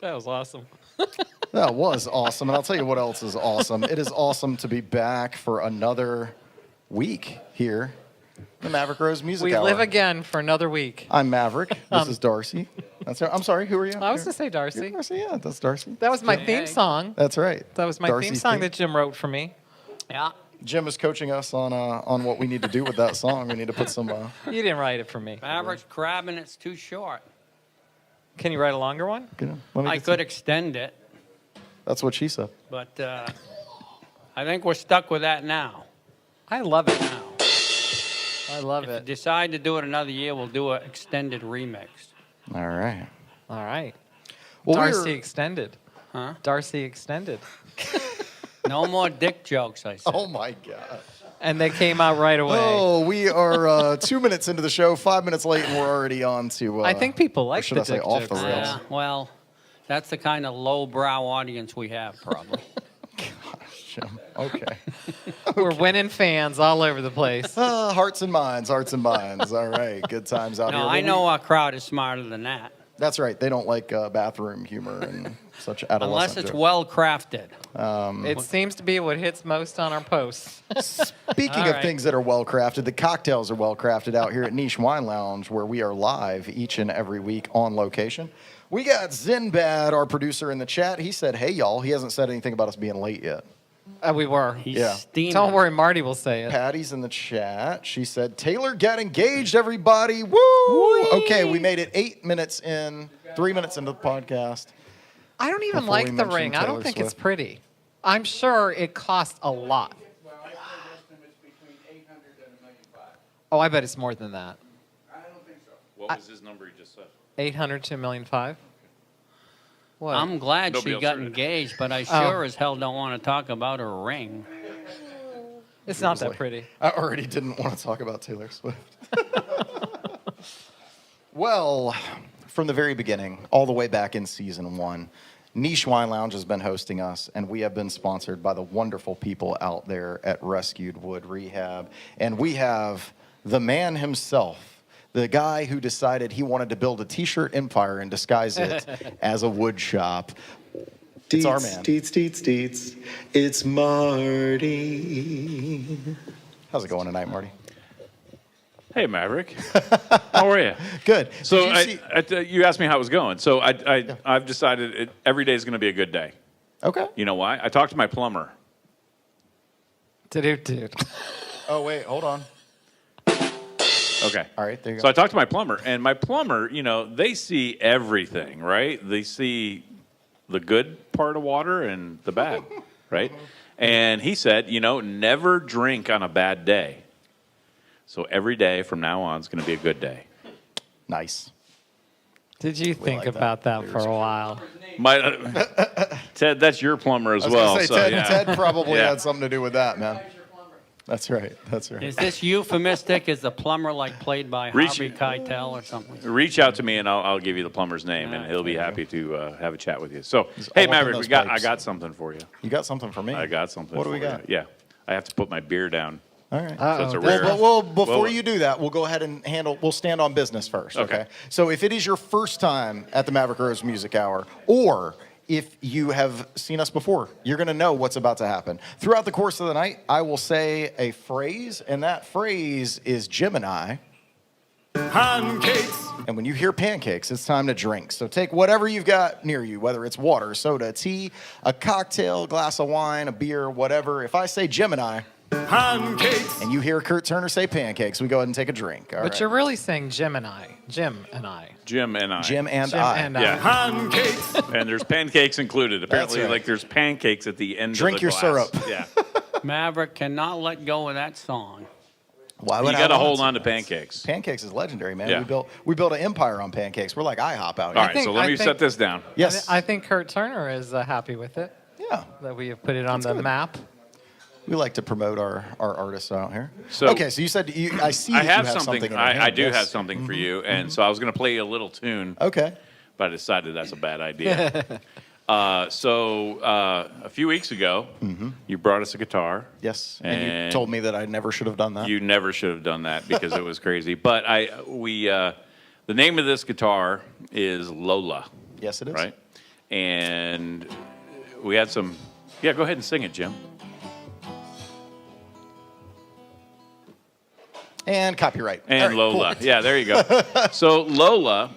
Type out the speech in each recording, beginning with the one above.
That was awesome. That was awesome. And I'll tell you what else is awesome. It is awesome to be back for another week here, the Maverick Rose Music Hour. We live again for another week. I'm Maverick. This is Darcy. I'm sorry, who are you? I was going to say Darcy. You're Darcy, yeah, that's Darcy. That was my theme song. That's right. That was my theme song that Jim wrote for me. Yeah. Jim is coaching us on what we need to do with that song. We need to put some... You didn't write it for me. Maverick's crabbing, it's too short. Can you write a longer one? I could extend it. That's what she said. But I think we're stuck with that now. I love it now. I love If it. you decide to do it another year, we'll do an extended remix. All right. All right. Well, Darcy extended. Huh? Darcy extended. No more dick jokes, I said. Oh, my God. And they came out right away. Oh, we are 2 minutes into the show, 5 minutes late, and we're already on to... I think people like should the I say dick off the jokes. rails? Yeah, well, that's the kind of lowbrow audience we have, probably. Gosh, Jim. Okay. We're winning fans all over the place. Hearts and minds, hearts and minds. All right, good times out here. No, Well, I know our crowd is smarter than that. That's right. They don't like bathroom humor and such adolescent Unless it's jokes. well crafted. It seems to be what hits most on our posts. Speaking All of right. things that are well crafted, the cocktails are well crafted out here at Niche Wine Lounge, where we are live each and every week on location. We got Zinbad, our producer, in the chat. He said, "Hey y'all." He hasn't said anything about us being late yet. We were. He's Yeah. steaming. Don't worry, Marty will say it. Patty's in the chat. She said, "Taylor got engaged, everybody. Woo!" Okay, we made it 8 minutes in, 3 minutes into the podcast. I don't even Before we like the mention ring. I don't Taylor think Swift. it's pretty. I'm sure it costs a lot. Well, I estimates between 800 and $1.5 million. Oh, I bet it's more than that. I don't think so. What was his number he just said? 800 to $1.5 million. What? I'm glad Nobody she else got heard it. engaged, but I Oh. sure as hell don't want to talk about her ring. It's not that pretty. I already didn't want to talk about Taylor Swift. Well, from the very beginning, all the way back in season 1, Niche Wine Lounge has been hosting us, and we have been sponsored by the wonderful people out there at Rescued Wood Rehab. And we have the man himself, the guy who decided he wanted to build a t-shirt empire and disguise it as a wood shop. It's our man. Deets. It's Marty. How's it going tonight, Marty? Hey, Maverick. How are you? Good. So Did you see- you asked me how it was going. So I've decided every day is going to be a good day. Okay. You know why? I talked to my plumber. Dude. Oh, wait, hold on. Okay. All right, there you go. So I talked to my plumber, and my plumber, they see everything, right? They see the good part of water and the bad, right? And he said, never drink on a bad day. So every day from now on is going to be a good day. Nice. Did you think like that. about that for a while? Ted, that's your plumber as I was well. gonna say, so, Ted, yeah. Ted probably Yeah. had something to do with that, man. That's right. That's right. Is this euphemistic? Is the plumber like played by Reach- Harvey Keitel or something? Reach out to me and I'll give you the plumber's name, and he'll be happy to have a chat with you. So, He's hey, all up in Maverick, those I pipes. got something for you. You got something for me? I got something. What do for we got? You. Yeah, I have to put my beer down. All right. So it's a Uh-oh. rare. Well, before Well, you do that, we'll go ahead and we'll stand on business first, okay? Okay. So if it is your first time at the Maverick Rose Music Hour, or if you have seen us before, you're going to know what's about to happen. Throughout the course of the night, I will say a phrase, and that phrase is Gemini. Pancakes. And when you hear pancakes, it's time to drink. So take whatever you've got near you, whether it's water, soda, tea, a cocktail, glass of wine, a beer, whatever. If I say Gemini, Pancakes. and you hear Kurt Turner say pancakes, we go ahead and take a drink. All But right. you're really saying Gemini. Jim and I. Jim and I. Jim and Jim I. and I. Yeah. Pancakes. And there's pancakes included. Apparently, right. like there's pancakes at the end Drink of the your glass. syrup. Yeah. Maverick cannot let go of that song. Why You would I got to want hold to? on to pancakes. Pancakes is legendary, man. Yeah. We built an empire on pancakes. We're like IHOP out here. All right, think- so let I me think- set this down. Yes. I think Kurt Turner is happy with it, yeah. that we have put it on That's the good. map. We like to promote our artists out here. So- okay, so you said I see that I have you have something. in your hand. I do Yes. have something for you, and so I was going to play you a little tune, Okay. but I decided that's a bad idea. A few weeks ago, you brought us a guitar. Yes. And you And told me that I never should have done that. You never should have done that because it was crazy. But the name of this guitar is Lola, yes, it is. right? and we had some. Yeah, go ahead and sing it, Jim. And copyright. And All right, Lola. cool. Yeah, there you go. So Lola,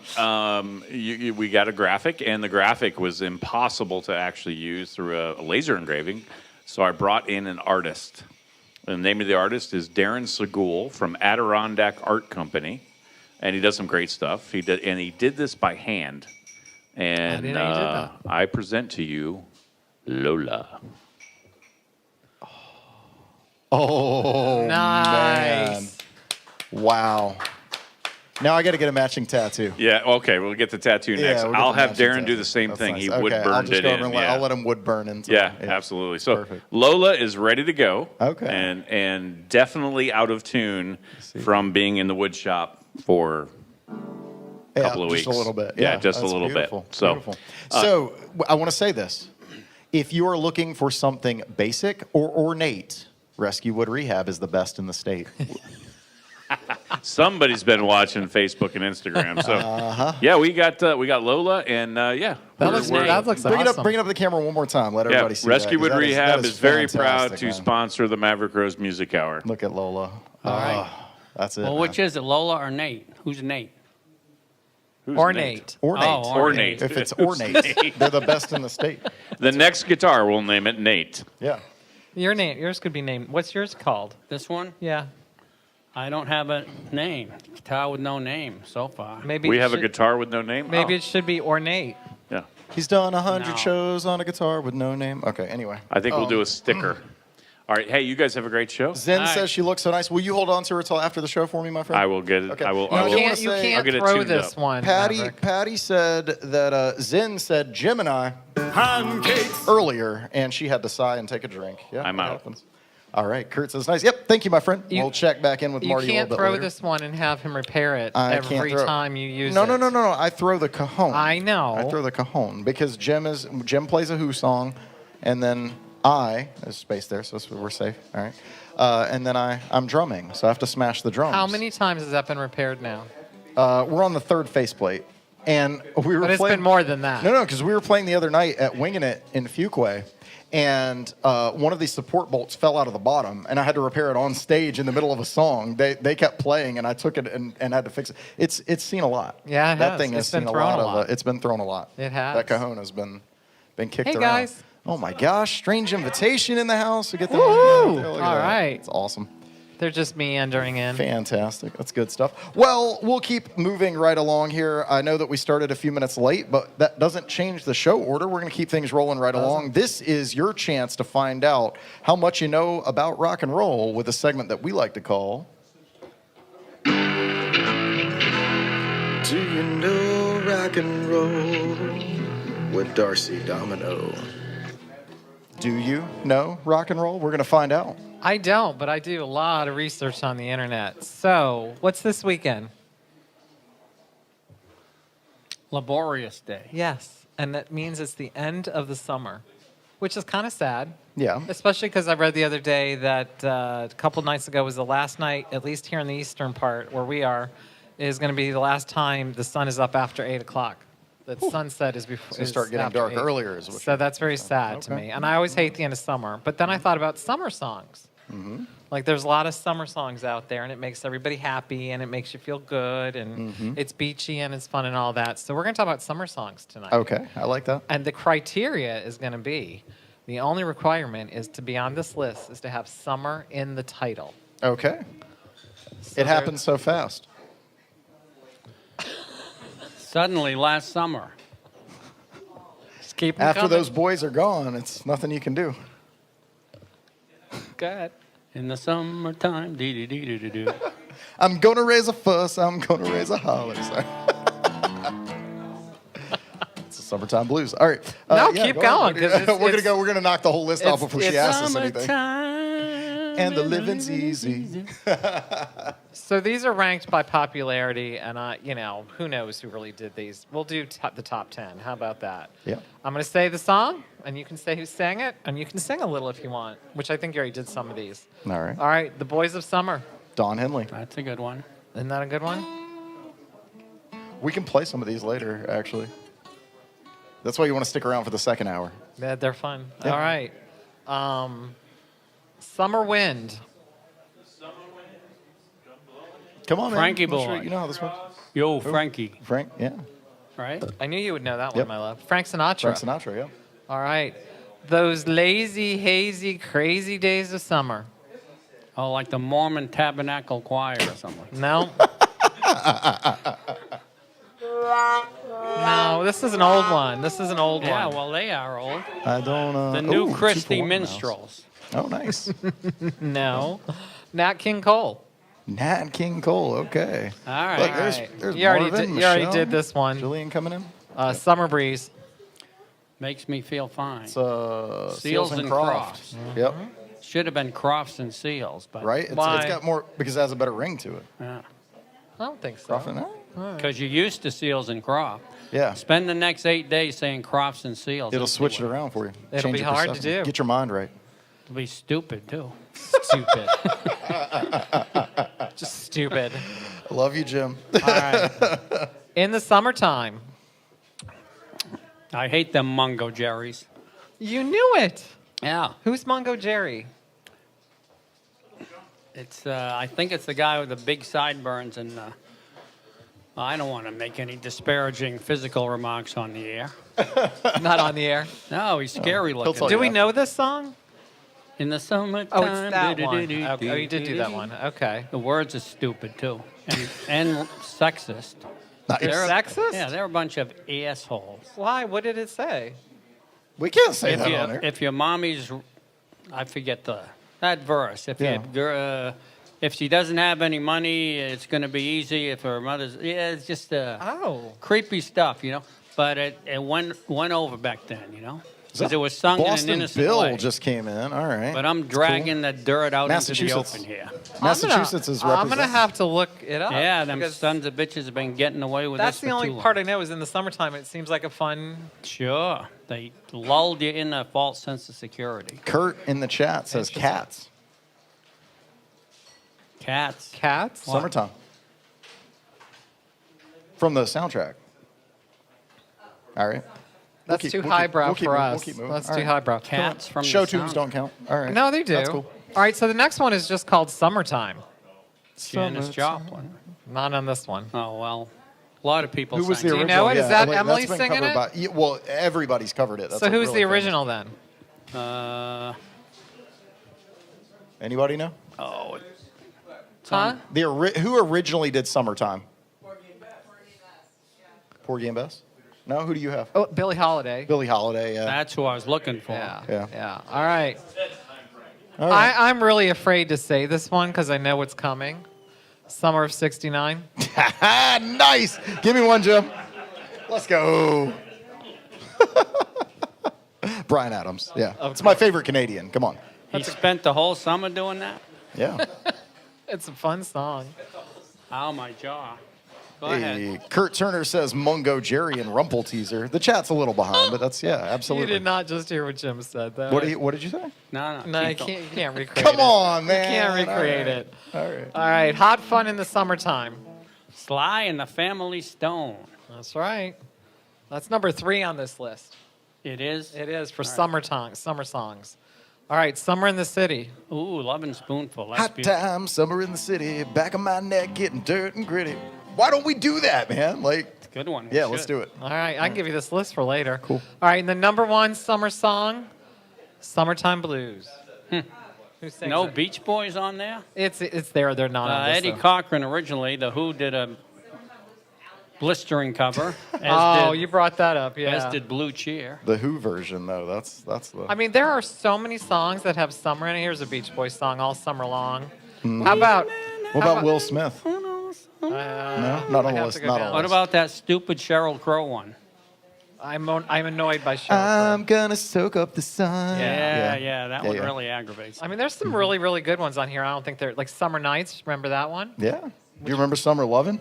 we got a graphic, and the graphic was impossible to actually use through a laser engraving. So I brought in an artist. The name of the artist is Darren Segul from Adirondack Art Company, and he does some great stuff. He did this by hand. And didn't know you did that. I present to you Lola. Oh, Nice. man. Wow. Now I got to get a matching tattoo. Yeah, okay, we'll get the tattoo next. we'll get I'll the have matching Darren do tattoo. the same That's thing. nice. He Okay, wood I'll burned just it go in. over and Yeah. I'll let him wood burn into Yeah, it. absolutely. So Perfect. Lola is ready to go. Okay. And definitely out of tune from being in the wood shop for a couple of weeks. Just a little bit. Yeah, just a that's little beautiful. bit. So Beautiful. So I want to say this. If you are looking for something basic or ornate, Rescue Wood Rehab is the best in the state. somebody's been watching Facebook and Instagram. So yeah, we got Lola, and yeah, That looks Bring it awesome. up to the camera one more time. Let everybody see Rescue that, 'cause Wood that Rehab that is very proud fantastic, to man. sponsor the Maverick Rose Music Hour. Look at Lola. All right. That's it. Well, man. which is it, Lola or Nate? Who's Nate? Who's Ornate. Ornate. Oh, Ornate. If it's Who's ornate, Nate? they're the best in the state. The next guitar, we'll name it Nate. Yeah. Yours could be named. What's yours called? This one? Yeah. I don't have a name. Guitar with no name so far. Maybe We it have a should- guitar with no name. Maybe Oh, it should be ornate. yeah. He's done 100 No. shows on a guitar with no name. Okay, anyway. I think we'll do a sticker. All right. Hey, you guys have a great show. Zen All right. says she looks so nice. Will you hold on to her till after the show for me, my friend? I will get it. Okay. I will. No, I I will. do You wanna can't, you say- I'll can't get it throw tuned this up. one. Patty Maverick. said that Zen said Gemini Pancakes. earlier, and she had to sigh and take a drink. Yeah, I'm that out. happens. All right, Kurt says nice. Yep, thank you, my friend. You- We'll check back in with You Marty a can't little bit throw later. this one and have him repair it I can't every throw- time you use No, it. no. I throw the cajon. I know. I throw the cajon because Jim plays a Who song, and then there's space there, so we're safe. All right, and then I'm drumming, so I have to smash the drums. How many times has that been repaired now? We're on the third faceplate, and we were But it's playing. been more than that. No, because we were playing the other night at Winging It in Fuquay, and one of these support bolts fell out of the bottom, and I had to repair it on stage in the middle of a song. They kept playing, and I took it and had to fix it. It's seen a lot. Yeah, it that has. thing has It's been seen a thrown lot a of. lot. It's been thrown a lot. It has. That cajon has been kicked Hey, around. guys. Oh my gosh! Strange invitation in the house to get them. Woo-hoo! Look at All that. right. It's awesome. They're just meandering in. Fantastic. That's good stuff. Well, we'll keep moving right along here. I know that we started a few minutes late, but that doesn't change the show order. We're going to keep things rolling right along. This is your chance to find out how much you know about rock and roll with a segment that we like to call Do you know rock and roll with Darcy Domino? Do You Know Rock and Roll? We're going to find out. I don't, but I do a lot of research on the internet. So, what's this weekend? Laborious Day. Yes, and that means it's the end of the summer, which is kind of sad. Yeah. Especially because I read the other day that a couple nights ago was the last night, at least here in the eastern part where we are, is going to be the last time the sun is up after 8 o'clock. The sunset is before. So start getting after dark 8. earlier is what So you're that's very sad to Okay. me. And I always hate the end of summer. But then I thought about summer songs. Mm-hmm. Like there's a lot of summer songs out there, and it makes everybody happy, and it makes you feel good, and Mm-hmm. it's beachy and it's fun and all that. So we're going to talk about summer songs tonight. Okay, I like that. And the criteria is going to be, the only requirement is to be on this list is to have summer in the title. Okay. So It happens so fast. Suddenly, last summer. Just keep 'em After coming. those boys are gone, it's nothing you can do. Go ahead. In the summertime. Dee-dee-dee-dee-dee-doo. I'm going to raise a fuss. I'm going to raise a holler. Sorry. It's the summertime blues. All right. No, yeah, keep go going, on. 'cause it's- We're gonna it's- go. We're gonna knock the whole list off it's- before she it's asks us anything. Summertime. And the living's easy. So these are ranked by popularity, and who knows who really did these. We'll do the top 10. How about that? Yeah. I'm going to say the song, and you can say who sang it, and you can sing a little if you want, which I think you already did some of these. All right. All right, The Boys of Summer. Don Henley. That's a good one. Isn't that a good one? We can play some of these later, actually. That's why you want to stick around for the second hour. Yeah, they're fun. Yeah. All right. Summer Wind. Come on, man. Frankie I'm sure boy. you know how this works. Yo, Frankie, Frank, yeah. right? I knew you would know that Yep. one, my love. Frank Sinatra. Frank Sinatra, yeah. All right. Those lazy, hazy, crazy days of summer. Oh, like the Mormon Tabernacle Choir or something. No. No, this is an old one. This is an old Yeah, one. well, they are old. I don't. The new ooh, Christie 2-for-1 mouse. Minstrels. Oh, nice. No. Nat King Cole. Nat King Cole. Okay. All right. Look, All there's, right. there's You already Marvin, did- you already Michelle, did this one. Jillian coming in. Summer Breeze. Makes me feel fine. It's Seals and Crofts. Yep. Should have been Crofts and Seals, but Right. It's Why? got more because it has a better ring to it. yeah. I don't think so. Croft and Because you're used to Seals and Croft. Yeah. Spend the next 8 days saying Crofts and Seals. It'll and see switch it what- around for you. It'll Change be your hard to perception. do. Get your mind right. It'll be stupid, too. Stupid. Just stupid. I love you, Jim. All right. In the summertime. I hate them Mungo Jerry's. You knew it. Yeah. Who's Mungo Jerry? It's. I think it's the guy with the big sideburns and. I don't want to make any disparaging physical remarks on the air. Not on the air. No, he's scary he'll looking. tell Do you we that. know this song? In the summertime. Oh, it's that one. Okay. Oh, you did do that one. Okay. The words are stupid too, and sexist. Nice. It's sexist? Yeah, they're a bunch of assholes. Why? What did it say? We can't say If that you, on there. if your mommy's, I forget that verse. If Yeah. if she doesn't have any money, it's going to be easy. If her mother's, yeah, it's just Oh. creepy stuff, you know. But it went over back then, you know, because it was sung Boston in an innocent Bill way. just came in. All right. But I'm That's dragging the dirt out into the Massachusetts. open here. Massachusetts is I'm represented. gonna have to look it up. Yeah, them because sons of bitches have been getting away with That's this the for only too long. part I know is in the summertime. It seems like a fun. Sure, they lulled you in a false sense of security. Kurt in the chat says Interesting. cats. Cats. Cats. Summertime. From the soundtrack. All right. That's We'll too keep- we'll keep- highbrow we'll keep for moving, us. we'll keep moving. That's All too right. highbrow. Cats from Show the tunes sound. don't count. All right. No, they do. That's cool. All right, so the next one is just called Summertime. Janis Joplin. Not on this one. Oh well, a lot of people. Who was the sang Do you original? know it? Is Yeah, that like, Emily that's been singing covered it? by- yeah, well, everybody's covered it. That's So like who's really the famous. original then? Anybody know? Oh, Huh? Who originally did Summertime? Porgy and Bess. No, who do you have? Oh, Billie Holiday. Billie Holiday. Yeah. that's who I was looking for. Yeah. Yeah. Yeah. All right. All right. I'm really afraid to say this one because I know what's coming. Summer of '69. Nice. Give me one, Jim. Let's go. Brian Adams. Yeah. It's my favorite Canadian. Come on. He spent the whole summer doing that. Yeah. It's a fun song. Ow, my jaw. Go ahead. Hey, Kurt Turner says Mungo Jerry and Rumple Teaser. The chat's a little behind, but that's, yeah, absolutely. You did not just hear what Jim said, though. What did you say? No, No, keep you can't recreate it. Come on, man. You can't recreate All right. it. All right. All right. Hot fun in the summertime. Sly and the Family Stone. That's right. That's number 3 on this list. It is. It is for summer songs. All right, Summer in the City. Ooh, Lovin' Spoonful. That's Hot beautiful. time, summer in the city, back of my neck getting dirt and gritty. Why don't we do that, man? Like, Good one. yeah, let's do it. All right, I can give you this list for later. Cool. All right, and the number 1 summer song, Summertime Blues. Who sings No it? Beach Boys on there. It's there. They're not on this. Eddie though. Cochran originally. The Who did a blistering cover. As Oh, did, you brought that up, yeah. As did Blue Cheer. The Who version, though, that's the. I mean, there are so many songs that have summer in it. Here's a Beach Boys song all summer long. How about what about Will Smith? no, not on the list. Not on the What list. about that stupid Sheryl Crow one? I'm annoyed by Sheryl I'm Crow. gonna soak up the sun. Yeah, that Yeah, one yeah. really aggravates. I mean, there's some really, really good ones on here. I don't think they're like Summer Nights. Remember that one? Yeah. Do you remember Summer Lovin'?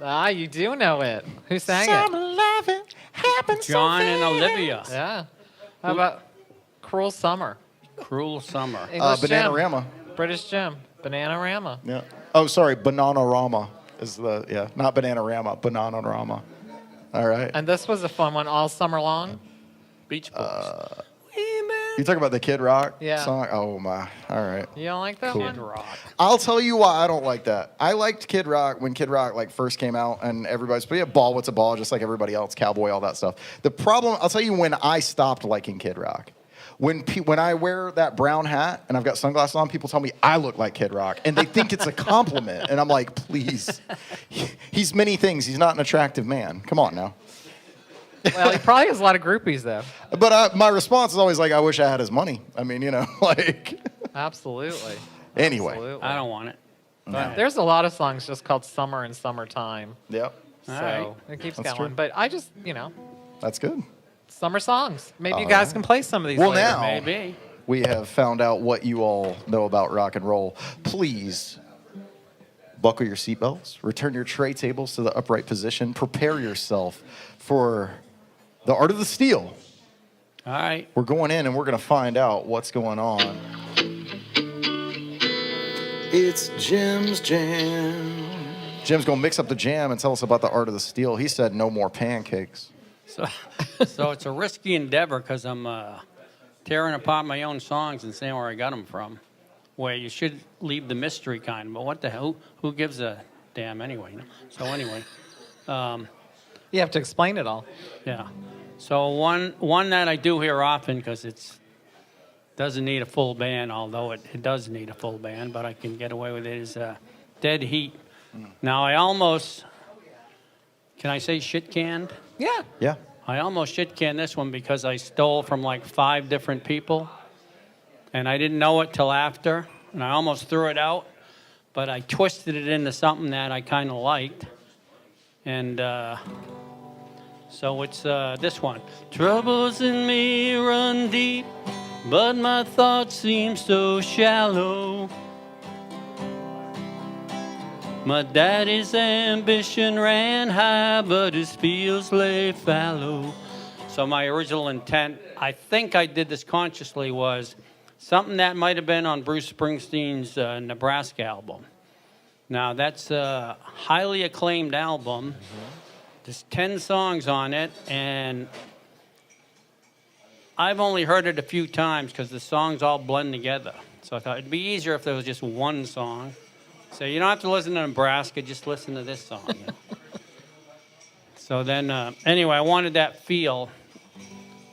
Ah, you do know it. Who sang it? lovin' happens John and Olivia. Yeah. How about Cruel Summer? Cruel Summer. English Jim. Bananarama. British Jim. Bananarama. Yeah. Oh, sorry, Bananarama is not Bananarama, Bananarama. All right. And this was a fun one all summer long. Beach Boys. You talking about the Kid Rock Yeah. song? Oh, my. All right. You don't like that Cool. one? Rock. I'll tell you why I don't like that. I liked Kid Rock when Kid Rock like first came out, and everybody's, but yeah, ball, what's a ball, just like everybody else, Cowboy, all that stuff. The problem, I'll tell you when I stopped liking Kid Rock. When I wear that brown hat and I've got sunglasses on, people tell me I look like Kid Rock, and they think it's a compliment. And I'm like, please, he's many things. He's not an attractive man. Come on now. Well, he probably has a lot of groupies, though. But my response is always like, I wish I had his money. I mean, like. Absolutely. Anyway. Absolutely. I don't want it. There's a lot of songs just called Summer and Summertime. Yep. So right. it keeps That's going. true. But I just, That's good. summer songs. Maybe you guys can play some of these Well, later. now. Maybe. We have found out what you all know about rock and roll. Please buckle your seatbelts, return your tray tables to the upright position, prepare yourself for the art of the steal. All right. We're going in and we're going to find out what's going on. It's Jim's Jam. Jim's going to mix up the jam and tell us about the art of the steal. He said no more pancakes. So it's a risky endeavor because I'm tearing apart my own songs and saying where I got them from. Where you should leave the mystery kind, but what the hell? Who gives a damn anyway? So anyway, You have to explain it all. yeah. So one that I do hear often because it's doesn't need a full band, although it does need a full band, but I can get away with it, is Dead Heat. Now I almost, can I say shit canned? Yeah. Yeah. I almost shit canned this one because I stole from like 5 different people, and I didn't know it till after, and I almost threw it out, but I twisted it into something that I kind of liked, and so it's this one. Troubles in me run deep, but my thoughts seem so shallow. My daddy's ambition ran high, but his fields lay fallow. So my original intent, I think I did this consciously, was something that might have been on Bruce Springsteen's Nebraska album. Now, that's a highly acclaimed album. There's 10 songs on it, and I've only heard it a few times because the songs all blend together. So I thought it'd be easier if there was just one song. So you don't have to listen to Nebraska, just listen to this song. You know? So then, anyway, I wanted that feel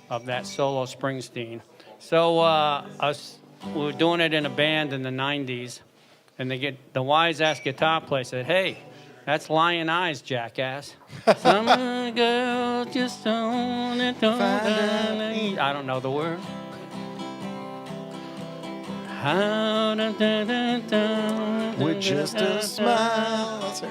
of that solo Springsteen. So we were doing it in a band in the 90s, and the wise-ass guitar player said, "Hey, that's Lion Eyes, jackass." Some girl just don't I don't know the word. With just a smile. That's it,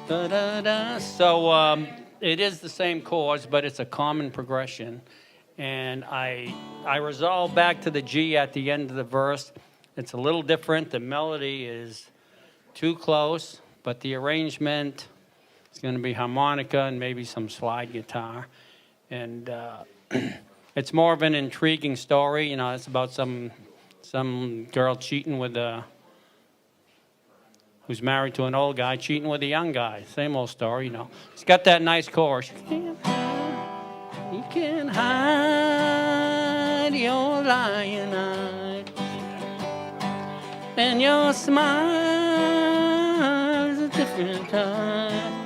yeah. So it is the same chords, but it's a common progression. And I resolve back to the G at the end of the verse. It's a little different. The melody is too close, but the arrangement is going to be harmonica and maybe some slide guitar. And it's more of an intriguing story. You know, it's about some girl cheating with who's married to an old guy, cheating with a young guy. Same old story, you know. It's got that nice chorus. You can hide your lying eye, and your smile is a different time.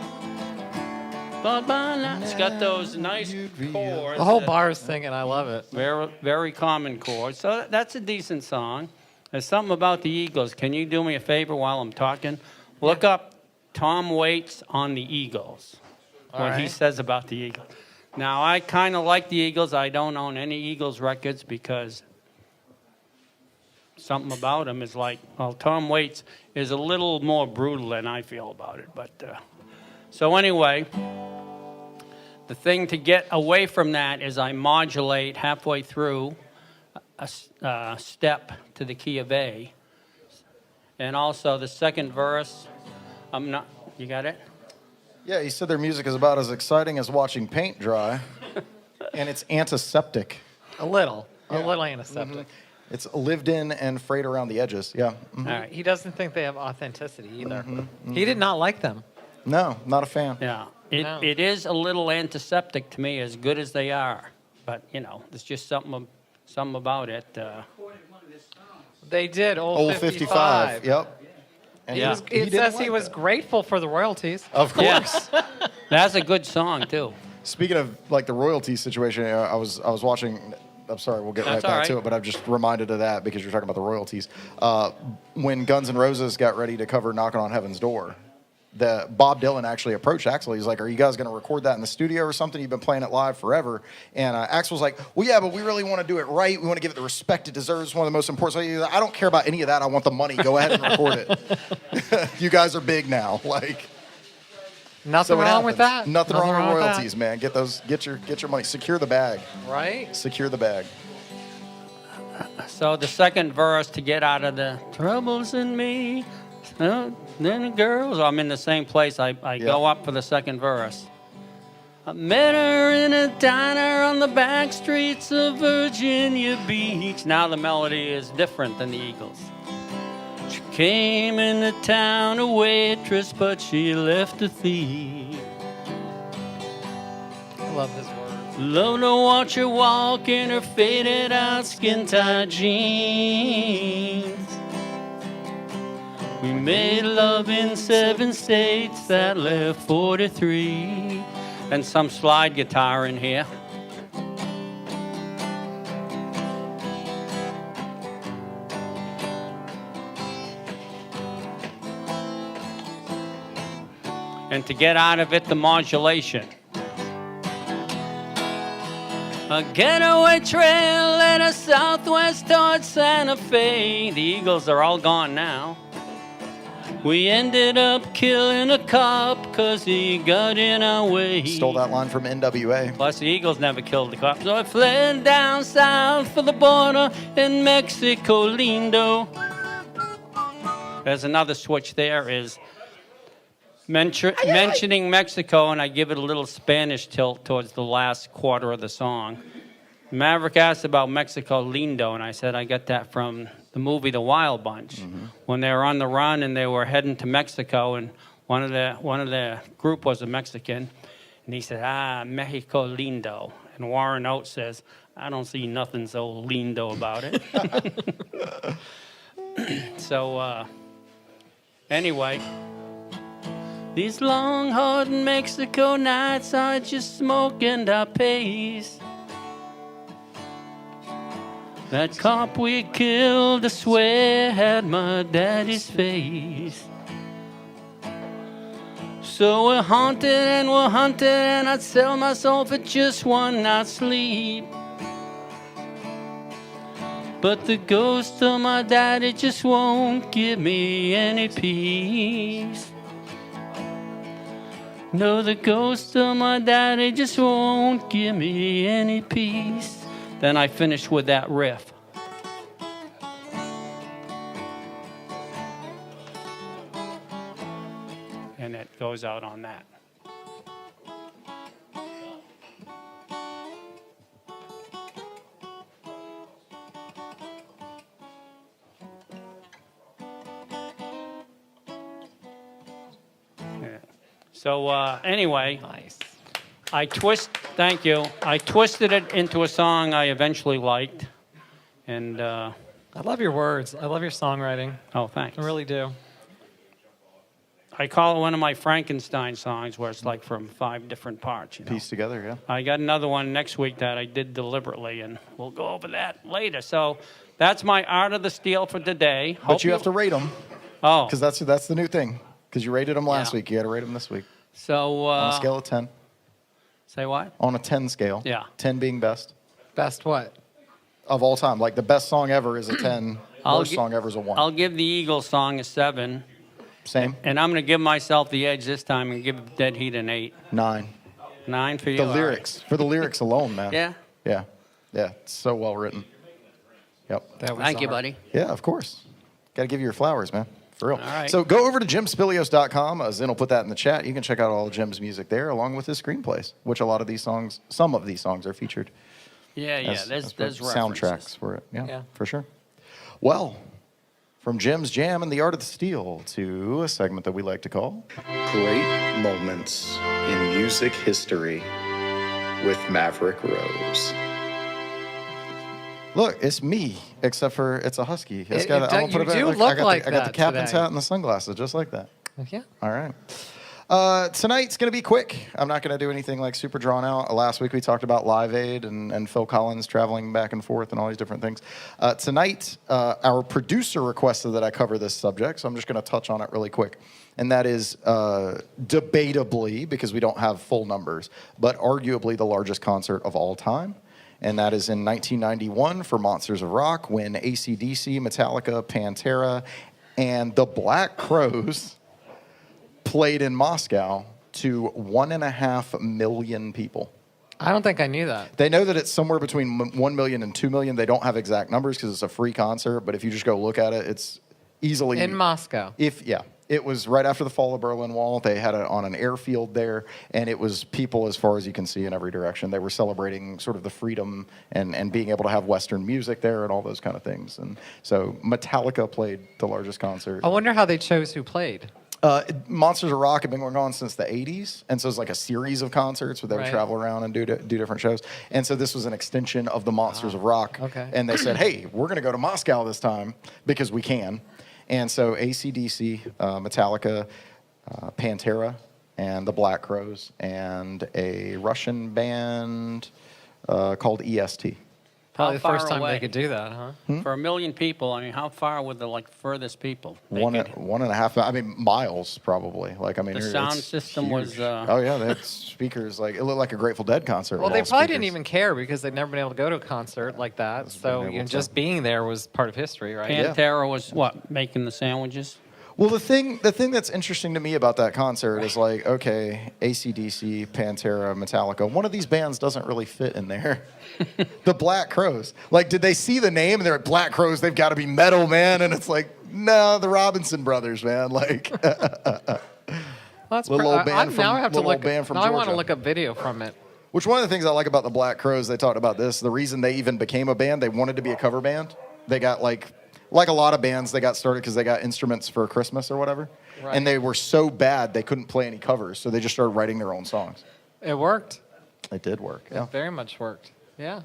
But by now, it's got those nice chords. The whole that- bar is singing. I love it. very, very common chord. So that's a decent song. There's something about the Eagles. Can you do me a favor while I'm talking? Look up Tom Waits on the Eagles, what he right. says about the Eagles. Now, I kind of like the Eagles. I don't own any Eagles records because something about them is like, well, Tom Waits is a little more brutal than I feel about it. But so anyway, the thing to get away from that is I modulate halfway through a step to the key of A. And also the second verse, you got it? Yeah, he said their music is about as exciting as watching paint dry, and it's antiseptic. A little antiseptic. It's lived in and frayed around the edges. Yeah. All right. He doesn't think they have authenticity either. He did not like them. No, not a fan. Yeah. No. It is a little antiseptic to me, as good as they are. But, there's just something about it. They did. Old 55. Yep. And Yeah. It didn't says like he was that. grateful for the royalties. Of course. Yeah. That's a good song, too. Speaking of like the royalty situation, I was watching. I'm sorry, we'll get That's right back all to right. it, but I'm just reminded of that because you're talking about the royalties. When Guns N' Roses got ready to cover "Knocking on Heaven's Door," Bob Dylan actually approached Axl. He's like, "Are you guys going to record that in the studio or something? You've been playing it live forever." And Axl was like, "Well, yeah, but we really want to do it right. We want to give it the respect it deserves. It's one of the most important." So he's like, "I don't care about any of that. I want the money. Go ahead and record it. You guys are big now." Like. Nothing So it wrong with that. happens. Nothing wrong with with that. royalties, man. Get your money. Secure the bag. Right? Secure the bag. So the second verse, to get out of the troubles in me, then the girls, I'm in the same place. I go up for the second verse. I met her in a diner on the back streets of Virginia Beach. Now the melody is different than the Eagles. She came into town a waitress, but she left a thief. I love his words. Love to watch her walk in her faded out skin-tight jeans. We made love in 7 states that left 43. And some slide guitar in here. And to get out of it, the modulation. A getaway trail led us southwest towards Santa Fe. The Eagles are all gone now. We ended up killing a cop because he got in our way. Stole that line from NWA. Plus, the Eagles never killed the cop. So I fled down south for the border in Mexico lindo. There's another switch there is mentioning Mexico, and I give it a little Spanish tilt towards the last quarter of the song. Maverick asked about Mexico lindo, and I said I got that from the movie The Wild Bunch. Mm-hmm. When they were on the run and they were heading to Mexico, and one of the group was a Mexican, and he said, Mexico lindo. And Warren Oates says, I don't see nothing so lindo about it. So, anyway, these long, hard Mexico nights are just smoke and our pace. That cop we killed, I swear, had my daddy's face. So we're haunted and I'd sell my soul for just one night's sleep. But the ghost of my daddy just won't give me any peace. No, the ghost of my daddy just won't give me any peace. Then I finish with that riff. And it goes out on that. Yeah. So anyway, Nice. Thank you. I twisted it into a song I eventually liked. And, I love your words. I love your songwriting. oh, thanks. I really do. I call it one of my Frankenstein songs where it's like from 5 different parts. You know? Piece together, yeah. I got another one next week that I did deliberately, and we'll go over that later. So that's my Art of the Steal for today. But you have to rate them Oh, because that's the new thing. Because you rated them last Yeah. week, you got to rate them this week so on a scale of 10. say what? On a 10 scale. Yeah. 10 being best Best what? of all time. Like the best song ever is a 10. Worst gi- song ever is a 1. I'll give the Eagles song a 7, Same. and I'm going to give myself the edge this time and give Dead Heat an 8. 9. 9 for you. The all right. lyrics. For the lyrics alone, man. Yeah. Yeah. Yeah. It's so well written. Yep. That was Thank you, art. buddy. Yeah, of course. Got to give you your flowers, man. For real. All right. So go over to jimspilios.com. Zen will put that in the chat. You can check out all of Jim's music there, along with his screenplays, which some of these songs are featured Yeah, as there's soundtracks references. for it. Yeah, Yeah. for sure. Well, From Jim's Jam and the Art of the Steel to a segment that we like to call Great Moments in Music History with Maverick Rose. Look, it's me, except for it's a husky. It's got you I'm gonna put do back- look I got like the, I got the that captain's today. hat and the sunglasses, just like that. Yeah. All right. Tonight's going to be quick. I'm not going to do anything like super drawn out. Last week we talked about Live Aid and Phil Collins traveling back and forth and all these different things. Tonight, our producer requested that I cover this subject, so I'm just going to touch on it really quick. And that is debatably, because we don't have full numbers, but arguably the largest concert of all time. And that is in 1991 for Monsters of Rock, when AC/DC, Metallica, Pantera, and the Black Crowes played in Moscow to 1.5 million people. I don't think I knew that. They know that it's somewhere between 1 million and 2 million. They don't have exact numbers because it's a free concert, but if you just go look at it, it's easily... In Moscow. It was right after the fall of Berlin Wall. They had it on an airfield there, and it was people as far as you can see in every direction. They were celebrating sort of the freedom and being able to have Western music there and all those kind of things. And so Metallica played the largest concert. I wonder how they chose who played. Monsters of Rock have been going on since the 80s, and so it's like a series of concerts where they would Right. travel around and do different shows. And so this was an extension of the Monsters of Rock. Okay. And they said, hey, we're going to go to Moscow this time because we can. And so AC/DC, Metallica, Pantera, and the Black Crowes, and a Russian band called EST. Probably How the first far time away? they could do that, huh? For 1 million people, I mean, how far would the furthest people? make One it? and a half, I mean, miles probably. Like, I mean, The it's sound system was, huge. Oh yeah, they had speakers. Like it looked like a Grateful Dead concert. Well, with they all probably speakers. didn't even care because they'd never been able to go to a concert like that. So able to. just being there was part of history, right? Pantera was what, making the sandwiches? Well, the thing that's interesting to me about that concert is like, okay, AC/DC, Pantera, Metallica. One of these bands doesn't really fit in there. The Black Crowes. Like, did they see the name and they're like, Black Crowes? They've got to be metal, man. And it's like, no, the Robinson Brothers, man. Like, Well, that's Little old band now I have to little look. old band from now I want to Georgia. look up video from it. which one of the things I like about the Black Crowes, they talked about this. The reason they even became a band, they wanted to be a cover band. They got like a lot of bands, they got started because they got instruments for Christmas or whatever. Right. And they were so bad they couldn't play any covers, so they just started writing their own songs. It worked. It did work. Yeah. It very much worked. Yeah.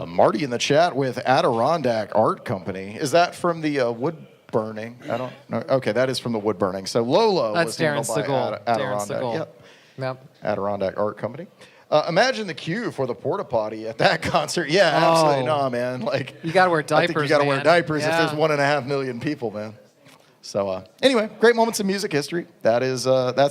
Marty in the chat with Adirondack Art Company. Is that from the wood burning? I don't know. Okay, that is from the wood burning. So Lolo That's was handled Darren by Segul. Darren Adirondack. Segul. Yep. Yep. Adirondack Art Company. Imagine the queue for the porta potty at that concert. Yeah, absolutely. Oh. No, man. Like You got to wear I think diapers. you got to wear man. diapers if Yeah. there's 1.5 million people, man. So anyway, great moments in music history. That's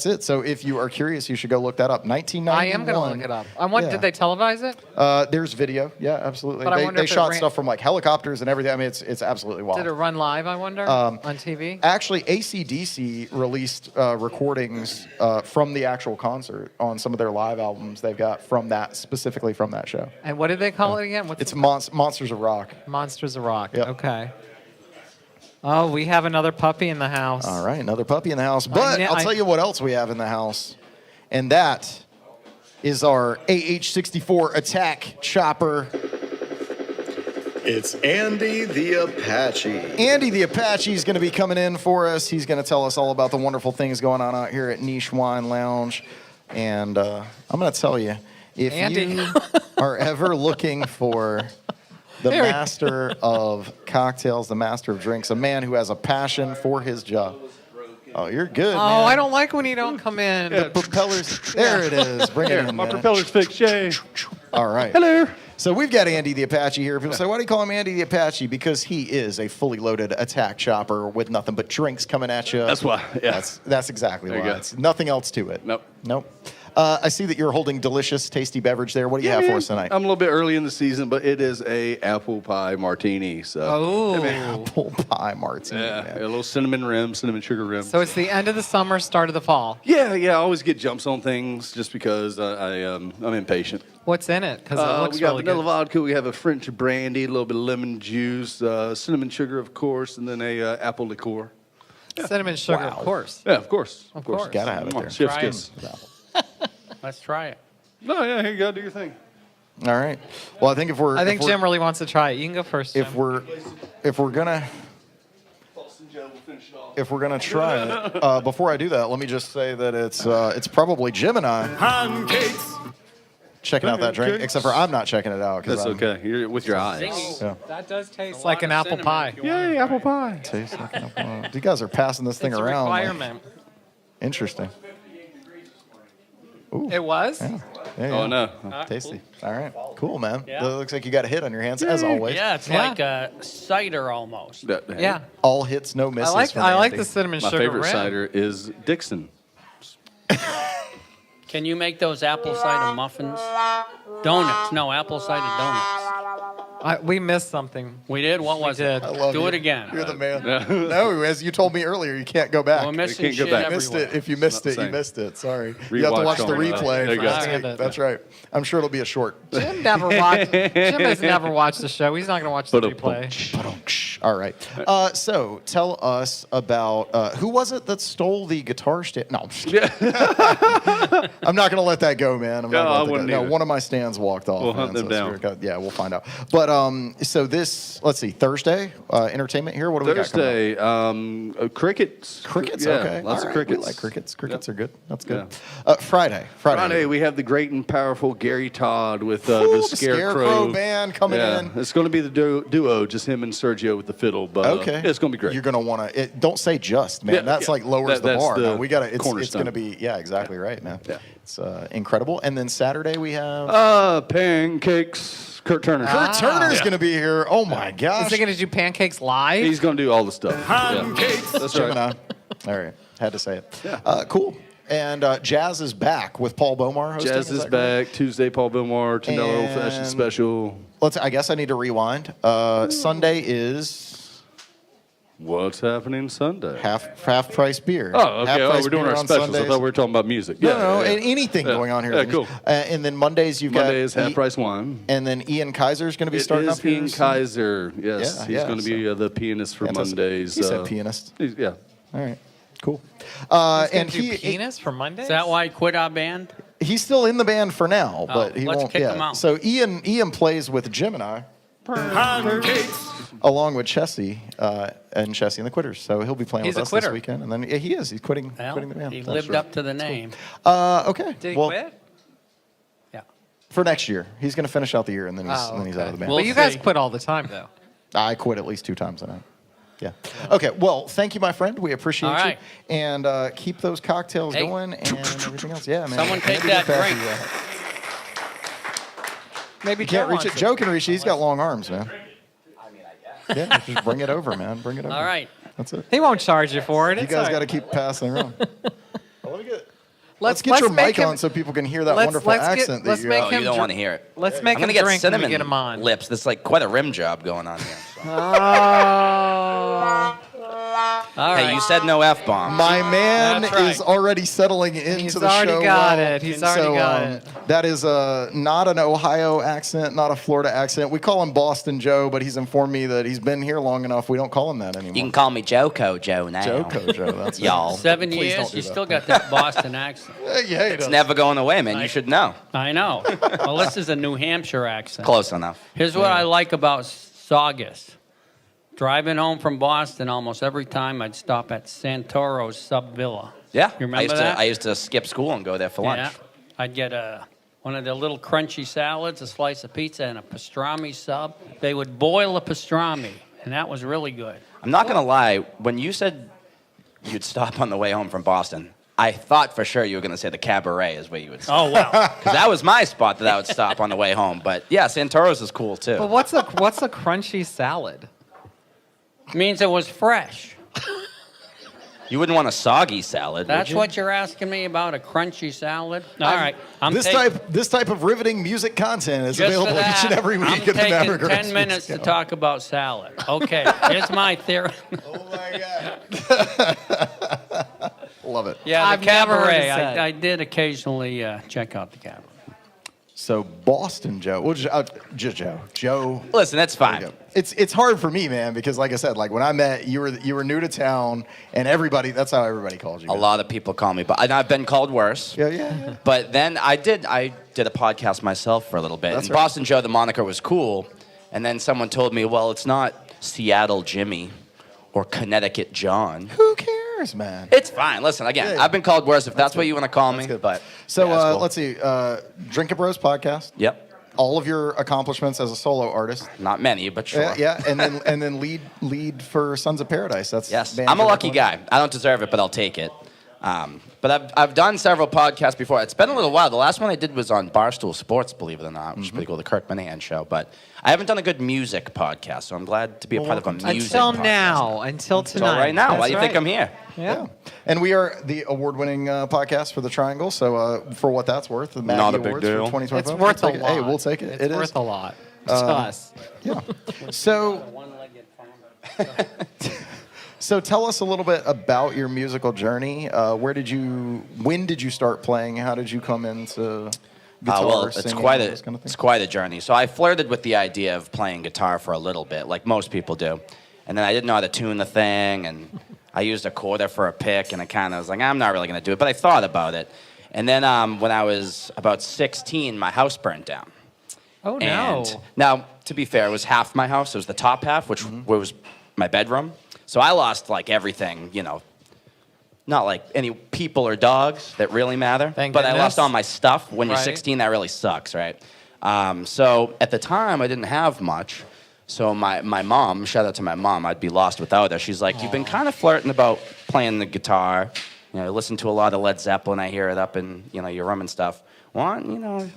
it. So if you are curious, you should go look that up. 1991. I am going to look it up. Yeah. Did they televise it? There's video. Yeah, absolutely. But I They, wonder they if it shot ran- stuff from like helicopters and everything. I mean, it's absolutely wild. Did it run live, I wonder, on TV? Actually, AC/DC released recordings from the actual concert on some of their live albums they've got from that, specifically from that show. And what did they call it again? What's It's the- Monsters of Rock. Monsters of Rock. Yep. Okay. Oh, we have another puppy in the house. All right, another puppy in the house. But kn- I'll I- tell you what else we have in the house, and that is our AH-64 attack chopper. It's Andy the Apache. Andy the Apache is going to be coming in for us. He's going to tell us all about the wonderful things going on out here at Niche Wine Lounge. And I'm going to tell you, if Andy. you are ever looking for the There we go. master of cocktails, the master of drinks, a man who has a passion for his job. Oh, you're good, Oh, man. I don't like when you don't come in. The propellers. There it is. Bring it in, My man. propeller's fixed. Yay. All right. Hello. So we've got Andy the Apache here. People say, why do you call him Andy the Apache? Because he is a fully loaded attack chopper with nothing but drinks coming at you. That's why. Yeah. That's exactly There you why. go. It's nothing else to it. Nope. Nope. I see that you're holding delicious, tasty beverage there. What do you have for us tonight? I'm a little bit early in the season, but it is a apple pie martini. So Oh. Apple pie martini. yeah, man. a little cinnamon rim, cinnamon sugar rim. So it's the end of the summer, start of the fall. yeah, I always get jumps on things just because I'm impatient. What's in it? Because it looks we got really vanilla good. vodka, we have a French brandy, a little bit of lemon juice, cinnamon sugar, of course, and then a apple liqueur. Cinnamon sugar, Wow. of course. Yeah, of course. Of course. Gotta have it there. Chef's Try kiss. Let's try it. No, yeah, here you go, do your thing. All right. Well, I think I think Jim really wants to try it. You can go first, Jim. if we're gonna try it, before I do that, let me just say that it's probably Jim and I checking out that drink. Except for I'm not checking it out. That's okay. You're with your eyes. Yeah. That does taste like an apple pie. Yay, apple pie. Tastes like an apple pie. You guys are passing this thing It's a around. like- requirement. interesting. It was? Yeah. Yeah, Oh, yeah. no. Tasty. All right. Cool, man. Yeah. It looks like you got a hit on your hands, as always. Yeah, it's Yeah. like a cider almost. Yeah. All hits, no misses. I from like Andy. the cinnamon My sugar favorite rim. cider is Dixon. Can you make those apple cider muffins? Donuts. No, apple cider donuts. We missed something. We did? What was did. it? I love Do you. it again. You're the man. No, as you told me earlier, you can't go back. We're missing can't go shit back. You missed everywhere. it. If you missed not it, the you same. missed it. Sorry. You have to Rewatch watch the on, replay. there you go. That's right. I'm sure it'll be a short. Jim Jim has never watched the show. He's not going to watch the replay. All right. So tell us about who was it that stole the guitar stand? No, I'm just kidding. I'm not going to let that go, man. I'm not No, gonna I let that wouldn't go. No, either. one of my stands walked off. We'll hunt man, them so down. it's weird. Yeah, we'll find out. But so this, let's see, Thursday entertainment here. What do we got coming up? Thursday, crickets. Crickets, Yeah, okay. lots All of right, we crickets. like crickets. Crickets are good. That's good. Yeah. Friday. We have the great and powerful Gary Todd with Ooh, the Scarecrow band coming in. It's going to be the duo, just him and Sergio with the fiddle. But Okay, it's going to be great. You're gonna want to. Don't say just, man. Yeah, that's yeah. like lowers the That's bar. the No, we gotta. It's cornerstone. gonna be. Yeah, exactly right, man. Yeah. It's incredible. And then Saturday we have Pancakes. Kurt Turner. Kurt Turner's gonna be here. Oh my gosh. Is he going to do pancakes live? He's going to do all the stuff. Pancakes. Yeah. That's right. Gemini. All right, had to say it. Cool. And Jazz is back with Paul Bomar hosting. Jazz is that correct? back. Tuesday, Paul Billmore. $10 old fashioned And- special. I guess I need to rewind. Sunday is What's happening Sunday? half price beer. Oh, okay. Half Oh, price we're doing beer our on specials. I Sundays. thought we were talking about music. No, yeah. anything Yeah. going on here. Yeah, cool. And then Mondays you've Monday got is half price wine. And then Ian Kaiser's going to be It starting is up here. Ian Kaiser. Yes, Yeah, he's yeah, going to be the pianist for Fantastic. Mondays. He said pianist. Yeah. All right, cool. He's And gonna do penis for Monday? Is that why he quit our band? he's still in the band for now, but he let's won't. kick yeah. him out. So Ian plays with Jim and I, along with Chessie and Chessie and the Quitters. So he'll be playing He's with a us quitter. this weekend, and then he is. He's quitting Well, the band. he That's lived right. up to the name. Okay. Did he well, quit? Yeah. for next year, he's going to finish out the year, and then he's Oh, then he's okay. out of the band. We'll But you guys see. quit all the time, though. I quit at least 2 times a night. Yeah. Okay. Well, thank you, my friend. We appreciate All right. you. And keep those cocktails Hey. going and everything else. Yeah, man. Someone take Andy, that get back drink. to you. Maybe You can't reach it. wants Joe can reach it. He's got long arms, man. Yeah, just bring it over, man. Bring it over. All right. That's it. He won't charge you for it. You It's guys all got to right. keep passing around. Let's get let's your make mic him- on so people can hear that let's- wonderful let's get- accent let's that you make have. him You don't dr- want to hear it. Let's make I'm him gonna get drink when we cinnamon get him on. lips. This is like quite a rim job going on here. So. Oh. All right. Hey, you said no F bomb. My man That's right. is already settling into He's the already show. got well. it. He's already got it. That is not an Ohio accent, not a Florida accent. We call him Boston Joe, but he's informed me that he's been here long enough. We don't call him that anymore. You can call me Joko Joe now. Joko Joe. That's it. Y'all. 7 Please don't years, do you that. still got that Boston accent. Yeah, he It's does. never going away, man. You should know. I know. Well, this is a New Hampshire accent. Close enough. Here's what I like about Saugus. Driving home from Boston, almost every time I'd stop at Santoro's Sub Villa. Yeah. You remember that? I used to skip school and go there for lunch. Yeah. I'd get one of their little crunchy salads, a slice of pizza, and a pastrami sub. They would boil a pastrami, and that was really good. I'm not going to lie. When you said you'd stop on the way home from Boston, I thought for sure you were going to say the Cabaret is where you would stop. Oh, wow. Because that was my spot that I would stop on the way home. But yeah, Santoro's is cool too. But what's a crunchy salad? Means it was fresh. You wouldn't want a soggy salad. That's would you? what you're asking me about, a crunchy salad? All right. This type of riveting music content is Just for available that, each and every week I'm at the taking Maverick Rose 10 minutes Music to Hour. talk about salad. Okay, here's my theory. Oh my God. Love it. Yeah, I've the never heard cabaret. it said. I did occasionally check out the cabaret. So Boston Joe, well, Joe. Listen, that's There you fine. go. It's hard for me, man, because like I said, like when I met you were new to town, and everybody, that's how everybody called you. A lot of people call me, but and I've been called worse. Yeah. But then I did a podcast myself for a little bit. That's And right. Boston Joe, the moniker was cool. And then someone told me, well, it's not Seattle Jimmy or Connecticut John. Who cares, man? It's fine. Listen, again, Yeah. I've been called worse if that's what you want to call me. That's good. But So yeah, it's cool. let's see. Drink Bros podcast. Yep. All of your accomplishments as a solo artist. Not many, but sure. Yeah, and then lead for Sons of Paradise. That's Yes, band I'm a you're lucky working guy. I don't deserve it, but I'll take it. But I've done several podcasts before. It's been a little while. The last one I did was on Barstool Sports, believe it or not, which is pretty cool, the Kirk Minahan show. But I haven't done a good music podcast, so I'm glad to be a part of a music Until podcast. now, until So tonight. right now, why That's do you think right. I'm here? Yeah. And we are the award-winning podcast for the Triangle. So for what that's worth, the Maggie Not a big Awards deal. for 2025. It's worth a we'll take it. lot. Hey, we'll take it. It's It worth is. a lot to us. Yeah. So so tell us a little bit about your musical journey. When did you start playing? How did you come into guitar, Well, singing, all those kind of things? it's quite a journey. So I flirted with the idea of playing guitar for a little bit, like most people do, and then I didn't know how to tune the thing, and I used a quarter for a pick, and I kind of was like, I'm not really going to do it, but I thought about it, and then when I was about 16, my house burned down. Oh, no. And now, to be fair, it was half my house. It was the top half, which was my bedroom. So I lost like everything, not like any people or dogs that really matter. Thank but I goodness. lost all my stuff. When you're Right. 16, that really sucks, right? So at the time, I didn't have much. So my mom, shout out to my mom, I'd be lost without her. She's like, you've been kind of flirting about playing the guitar. Listen to a lot of Led Zeppelin. I hear it up in your room and stuff. Well,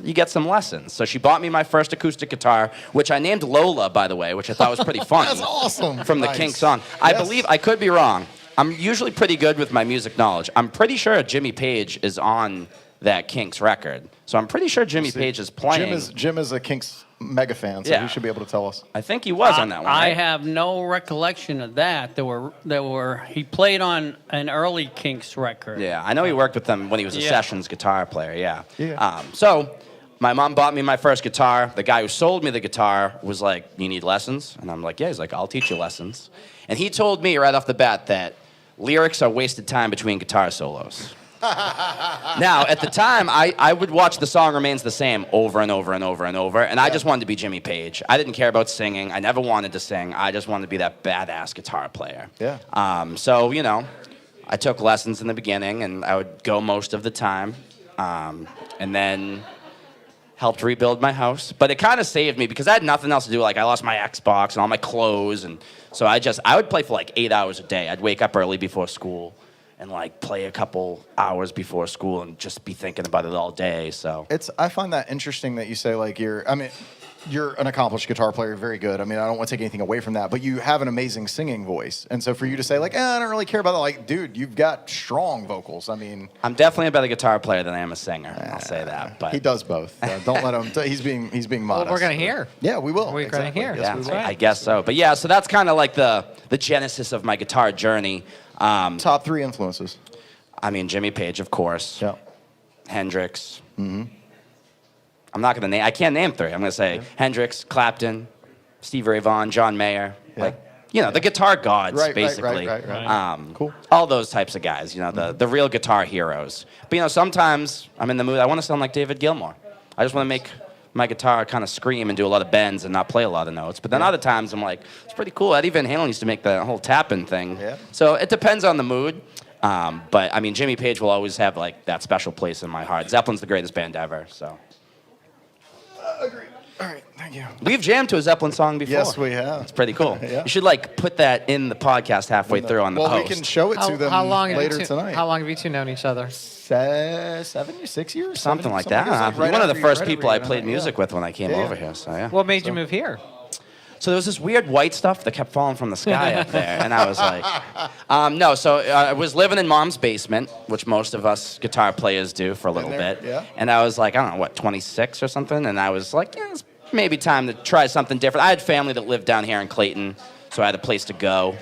you get some lessons. So she bought me my first acoustic guitar, which I named Lola, by the way, which I thought was pretty funny. That's awesome. From the Nice. Kinks song. I Yes. believe, I could be wrong. I'm usually pretty good with my music knowledge. I'm pretty sure Jimmy Page is on that Kinks record. So I'm pretty sure Jimmy Page is playing. Jim is a Kinks mega fan, so Yeah. he should be able to tell us. I think he was on that one. I right? have no recollection of that. He played on an early Kinks record. Yeah, I know he worked with them when he was a Yeah. sessions guitar player, yeah. Yeah. So my mom bought me my first guitar. The guy who sold me the guitar was like, you need lessons? And I'm like, yeah. He's like, I'll teach you lessons. And he told me right off the bat that lyrics are wasted time between guitar solos. Now, at the time, I would watch The Song Remains the Same over and over and over and over, and I just wanted to be Jimmy Page. I didn't care about singing. I never wanted to sing. I just wanted to be that badass guitar player. Yeah. So, I took lessons in the beginning, and I would go most of the time, and then helped rebuild my house. But it kind of saved me because I had nothing else to do. Like, I lost my Xbox and all my clothes, and so I would play for like 8 hours a day. I'd wake up early before school and like play a couple hours before school and just be thinking about it all day. So I find that interesting that you say like you're an accomplished guitar player, very good. I mean, I don't want to take anything away from that, but you have an amazing singing voice. And so for you to say like, I don't really care about that, like, dude, you've got strong vocals. I mean, I'm definitely a better guitar player than I am a singer. I'll say that. But he does both. Don't let him. He's being modest. Well, we're going to hear. Yeah, we will. We're gonna hear. Yes, yeah, we will. right. I guess so. But yeah, so that's kind of like the genesis of my guitar journey. Top 3 influences. I mean, Jimmy Page, of course. Yeah. Hendrix. I'm not gonna name. I can't name 3. I'm gonna say Hendrix, Clapton, Stevie Ray Vaughan, John Mayer. Yeah. Like, the guitar gods, Right, basically. right. Cool. All those types of guys. The real guitar heroes. But sometimes I'm in the mood. I want to sound like David Gilmour. I just want to make my guitar kind of scream and do a lot of bends and not play a lot of notes. But then other times I'm like, it's pretty cool. Eddie Van Halen used to make the whole tapping thing. Yeah. So it depends on the mood. But I mean, Jimmy Page will always have like that special place in my heart. Zeppelin's the greatest band ever. So Agree. All right, thank you. we've jammed to a Zeppelin song before. Yes, we have. It's pretty cool. Yeah. You should like put that in the podcast halfway through on the Well, post. we can show it to them How long have later you tonight. How long have you two known each other? 6 years? Something like that. It's like You're one of the after first right people I after played you- music with when I came Yeah, yeah. over here. So yeah. What made you move here? So there was this weird white stuff that kept falling from the sky up there, and I was like, no. So I was living in Mom's basement, which most of us guitar players do for a little there, bit. yeah. And I was like, I don't know, 26 or something, and I was like, it's maybe time to try something different. I had family that lived down here in Clayton, so I had a place to go,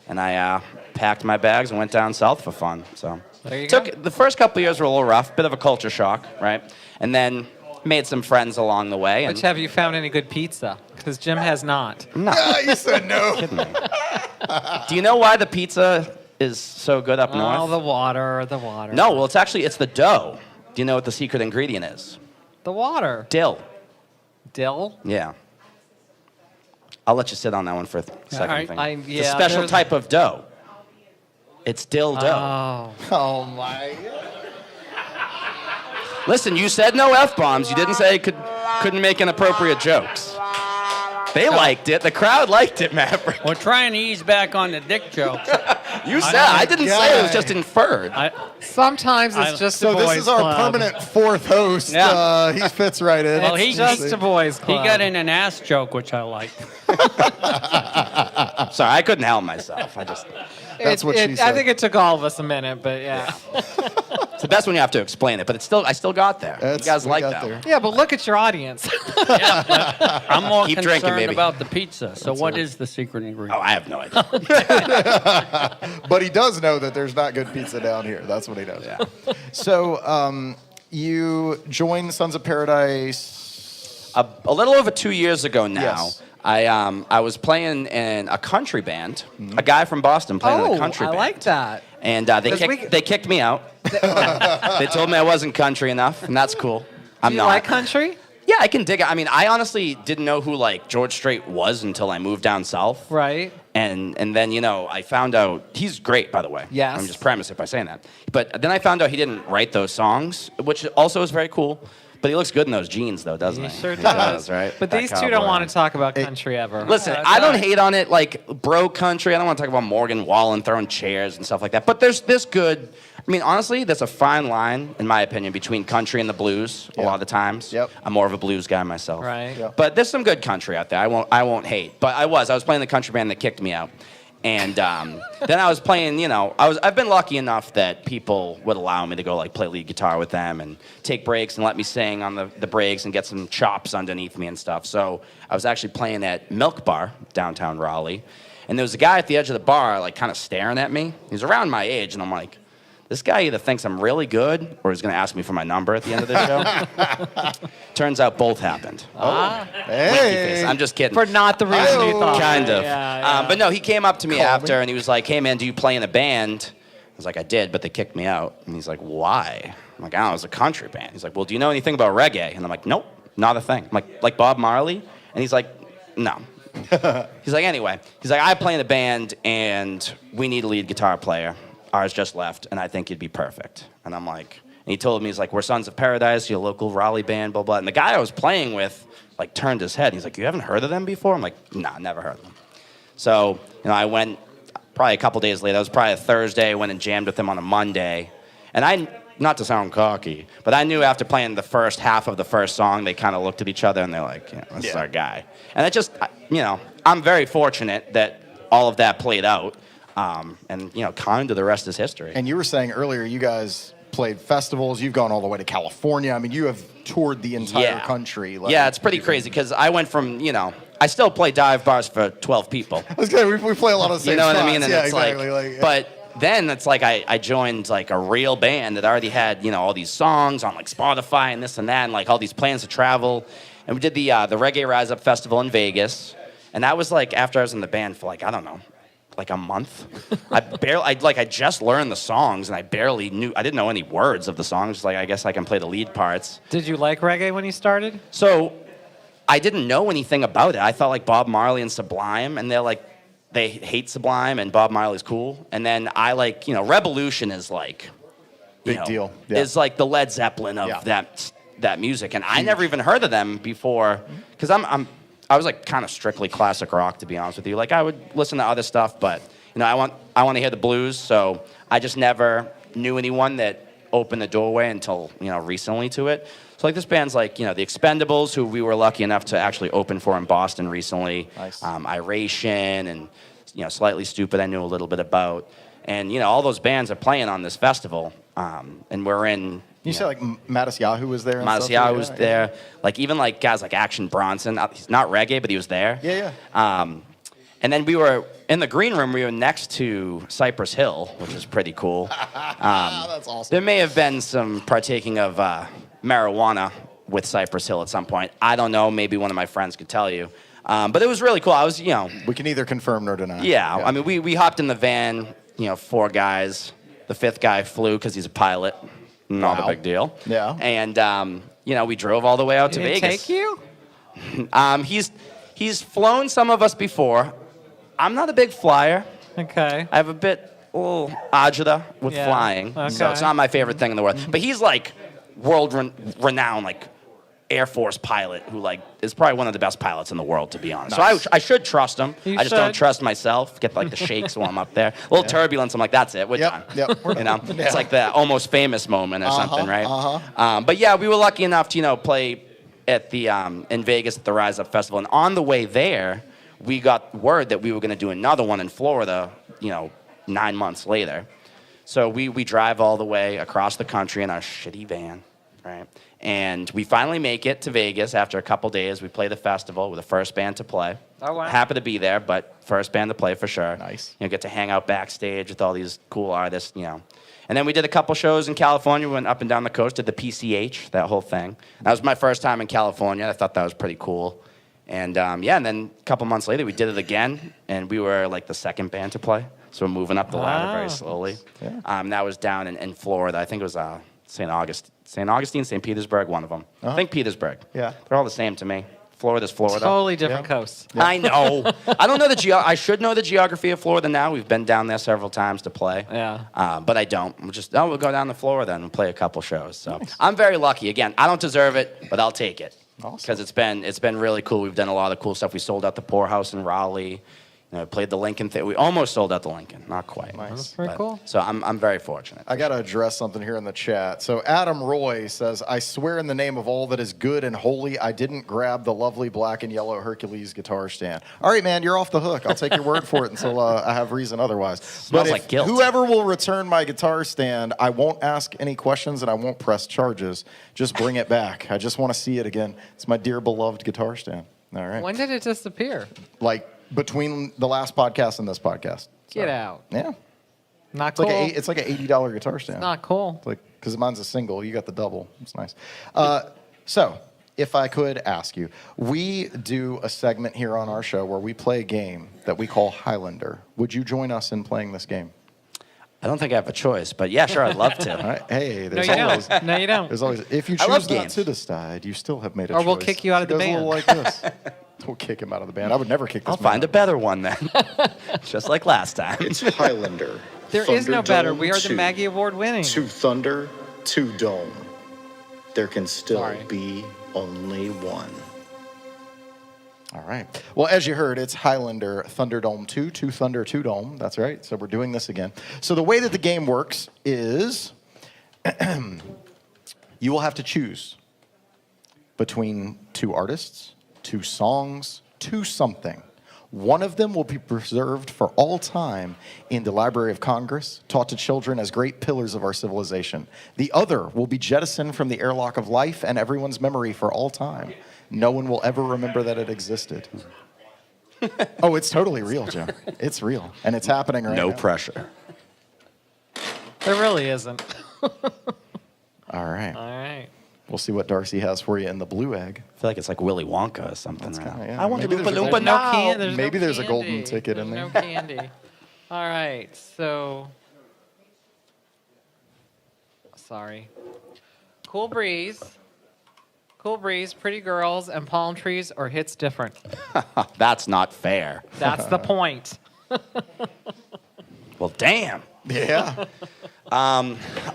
and I packed my bags and went down south for fun. So There you go. the first couple of years were a little rough, bit of a culture shock, right? And then made some friends along the way. And Which have you found any good pizza? Because Jim has not. no, You said no. kidding me. Do you know why the pizza is so good up north? Oh, the water. No, well, it's the dough. Do you know what the secret ingredient is? The water. Dill. Dill? Yeah. I'll let you sit on that one for a second. right. Thing. Yeah, it's a special there's- type of dough. It's dill dough. Oh. Oh my. Listen, you said no F-bombs. You didn't say couldn't make inappropriate jokes. They liked it. The crowd liked it, Maverick. We're trying to ease back on the dick jokes. You said I didn't say it was just inferred. Sometimes it's I- just So a boys' this is our club. permanent fourth host. Yeah. He fits right in. Well, It's he- just a boys' He club. got in an ass joke, which I liked. Sorry, I couldn't help myself. That's what she said. I think it took all of us a minute, but yeah. It's the best when you have to explain it, but I still got there. You guys we like got that there. one. Yeah, but look at your audience. I'm more Keep concerned drinking, baby. about the pizza. So what is the secret Oh, ingredient? I have no idea. But he does know that there's not good pizza down here. That's what he knows. Yeah. So you joined Sons of Paradise. A little over 2 years ago now, Yes. I was playing in a country band. A guy from Boston playing in a country I band. like that. And Because they kicked me out. They told me I wasn't country enough, and that's cool. I'm Do you not. like country? Yeah, I can dig it. I mean, I honestly didn't know who like George Strait was until I moved down south. Right. And then, I found out he's great, by the way. Yes. I'm just premise it by saying that. But then I found out he didn't write those songs, which also is very cool. But he looks good in those jeans, though, doesn't he? He sure He does. right? But That these two cowboy don't want hat. to talk about country ever. Listen, That's I don't all right. hate on it like bro country. I don't want to talk about Morgan Wallen throwing chairs and stuff like that. But there's this good. I mean, honestly, there's a fine line, in my opinion, between country and the blues. A Yeah. lot of the times, Yep. I'm more of a blues guy myself. Right. Yeah. But there's some good country out there. I won't hate. But I was playing the country band that kicked me out. And then I was playing, I've been lucky enough that people would allow me to go like play lead guitar with them and take breaks and let me sing on the breaks and get some chops underneath me and stuff. So I was actually playing at Milk Bar, downtown Raleigh. And there was a guy at the edge of the bar like kind of staring at me. He was around my age and I'm like, this guy either thinks I'm really good or he's going to ask me for my number at the end of the show. Turns out both happened. Hey. I'm just kidding. For not the reason you thought. Kind of. Yeah. But no, he came up to me Call after me. and he was like, hey, man, do you play in a band? I was like, I did, but they kicked me out. And he's like, why? I'm like, I don't know, it was a country band. He's like, well, do you know anything about reggae? And I'm like, nope, not a thing. I'm like Bob Marley? And he's like, no. He's like, anyway. He's like, I play in a band and we need a lead guitar player. Ours just left, and I think you'd be perfect. And I'm like, and he told me, he's like, we're Sons of Paradise, you're a local Raleigh band, blah, blah. And the guy I was playing with, like, turned his head. He's like, you haven't heard of them before? I'm like, nah, never heard of them. So, I went probably a couple days later. It was probably a Thursday. Went and jammed with him on a Monday. And I, not to sound cocky, but I knew after playing the first half of the first song, they kind of looked at each other and they're like, this is our guy. And it just, I'm very fortunate that all of that played out. And kind of the rest is history. And you were saying earlier, you guys played festivals. You've gone all the way to California. I mean, you have toured the entire country. Like, yeah, it's pretty crazy because I went from, I still play dive bars for 12 people. I was kidding, we play a lot of the same You know what I spots. mean? And yeah, it's exactly. like, but then it's like I joined like a real band that already had, all these songs on like Spotify and this and that and like all these plans to travel. And we did the Reggae Rise Up Festival in Vegas. And that was like after I was in the band for like, I don't know, like a month. I just learned the songs and I didn't know any words of the songs. Like, I guess I can play the lead parts. Did you like reggae when you started? So I didn't know anything about it. I thought like Bob Marley and Sublime, and they're like, they hate Sublime and Bob Marley's cool. And then I like, Revolution is like, Big deal. Yeah. Is like the Led Zeppelin of that music. And I never even heard of them before because I was like kind of strictly classic rock, to be honest with you. Like I would listen to other stuff, but I want to hear the blues. So I just never knew anyone that opened the doorway until recently to it. So like this band's like the Expendables, who we were lucky enough to actually open for in Boston recently. Nice. Iration and Slightly Stupid I knew a little bit about, and all those bands are playing on this festival, and we're in. You said like Mattis Yahoo was there. And Mattis stuff? Yahoo was there. Like even like guys like Action Bronson. He's not reggae, but he was there. Yeah. And then we were in the green room. We were next to Cypress Hill, which is pretty cool. That's awesome. There may have been some partaking of marijuana with Cypress Hill at some point. I don't know. Maybe one of my friends could tell you. But it was really cool. I was, We can either confirm nor deny. yeah. I mean, we hopped in the van, 4 guys. The 5th guy flew because he's a pilot. Not a Wow. big deal. Yeah. And, we drove all the way out to Did it Vegas. take you? He's flown some of us before. I'm not a big flyer. Okay. I have a little agita with Yeah, flying, so okay. it's not my favorite thing in the world. But he's like world-renowned, like Air Force pilot who is probably one of the best pilots in the world, to be honest. Nice. So I should trust him. You I just don't should. trust myself. Get the shakes while I'm up there. A little turbulence. I'm like, that's it. We're done. Yep. We're done. Yeah. It's like the Almost Famous moment or something, right? But yeah, we were lucky enough to play at the in Vegas at the Rise Up Festival, and on the way there, we got word that we were going to do another one in Florida. 9 months later. So we drive all the way across the country in our shitty van, right? And we finally make it to Vegas after a couple days. We play the festival. We're the first band to play. Oh, wow. Happy to be there, but first band to play for sure. Nice. Get to hang out backstage with all these cool artists, And then we did a couple shows in California. We went up and down the coast, did the PCH, that whole thing. That was my first time in California. I thought that was pretty cool. And and then a couple months later, we did it again, and we were the second band to play. So we're moving up the ladder Wow. very slowly. Yeah. That was down in Florida. I think it was St. Augustine, St. Petersburg, one of them. I think Petersburg. Yeah. They're all the same to me. Florida's Florida. Totally different Yeah. coasts. I know. I don't know I should know the geography of Florida now. We've been down there several times to play. Yeah. But I don't. We'll go down to Florida and play a couple shows. So I'm very lucky. Again, I don't deserve it, but I'll take it. Awesome. Because it's been really cool. We've done a lot of cool stuff. We sold out the Poorhouse in Raleigh. Played the Lincoln thing. We almost sold out the Lincoln. Not quite. Nice. That's pretty cool. So I'm very fortunate. I got to address something here in the chat. So Adam Roy says, I swear in the name of all that is good and holy, I didn't grab the lovely black and yellow Hercules guitar stand. All right, man, you're off the hook. I'll take your word for it until I have reason otherwise. Smells but like if guilt. whoever will return my guitar stand, I won't ask any questions and I won't press charges. Just bring it back. I just want to see it again. It's my dear beloved guitar stand. All right. When did it disappear? Between the last podcast and this podcast. Get out. Yeah. Not It's cool. it's like an $80 guitar stand. Not cool. Because mine's a single, you got the double. It's nice. So, if I could ask you, we do a segment here on our show where we play a game that we call Highlander. Would you join us in playing this game? I don't think I have a choice, but yeah, sure, I'd love to. All right. Hey, No, there's you always. don't. No, you don't. There's always. If you I love choose not games. to decide, you still have made a Or choice. we'll kick you out of the It goes a band. little like this. We'll kick him out of the band. I would never kick this I'll man find a out. better one then. Just like last time. It's Highlander. There is no better. Thunderdome We are the 2. Maggie Award winning. To Thunder, to Dome. There can still Sorry. be only one. All right. Well, as you heard, it's Highlander Thunderdome 2, 2 Thunder, 2 Dome. That's right. So we're doing this again. So the way that the game works is you will have to choose between 2 artists, 2 songs, 2 something. One of them will be preserved for all time in the Library of Congress, taught to children as great pillars of our civilization. The other will be jettisoned from the airlock of life and everyone's memory for all time. No one will ever remember that it existed. Oh, it's totally real, Joe. It's real. And it's happening right now. No pressure. There really isn't. All right. All right. We'll see what Darcy has for you in the blue egg. I feel like it's like Willy Wonka or something. Right? kinda, yeah. I want to Maybe Loompa there's a Loompa golden- now. There's Maybe no there's a golden candy. ticket in There's there. No candy. All right. So, sorry. Cool breeze. Cool breeze, pretty girls, and palm trees, or hits different. That's not fair. That's the point. Well, damn. Yeah.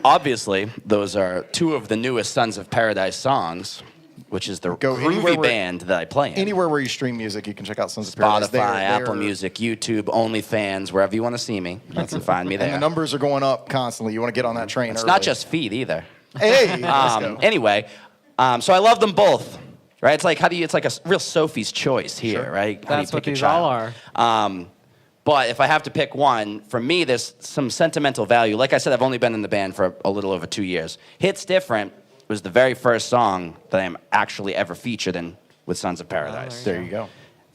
Obviously, those are 2 of the newest Sons of Paradise songs, which is the Go anywhere groovy where- band that I play in. Anywhere where you stream music, you can check out Sons of Paradise. Spotify, Apple Music, YouTube, OnlyFans, wherever you want to see me, you can find me And the there. numbers are going up constantly. You want to get on that train It's early. not just feed either. Hey, let's go. Anyway, so I love them both. Right? It's like it's like a real Sophie's choice here, Sure. right? How do you That's what pick a these child? all are. But if I have to pick one, for me, there's some sentimental value. Like I said, I've only been in the band for a little over 2 years. Hits Different was the very first song that I'm actually ever featured in with Sons of Paradise. There you go.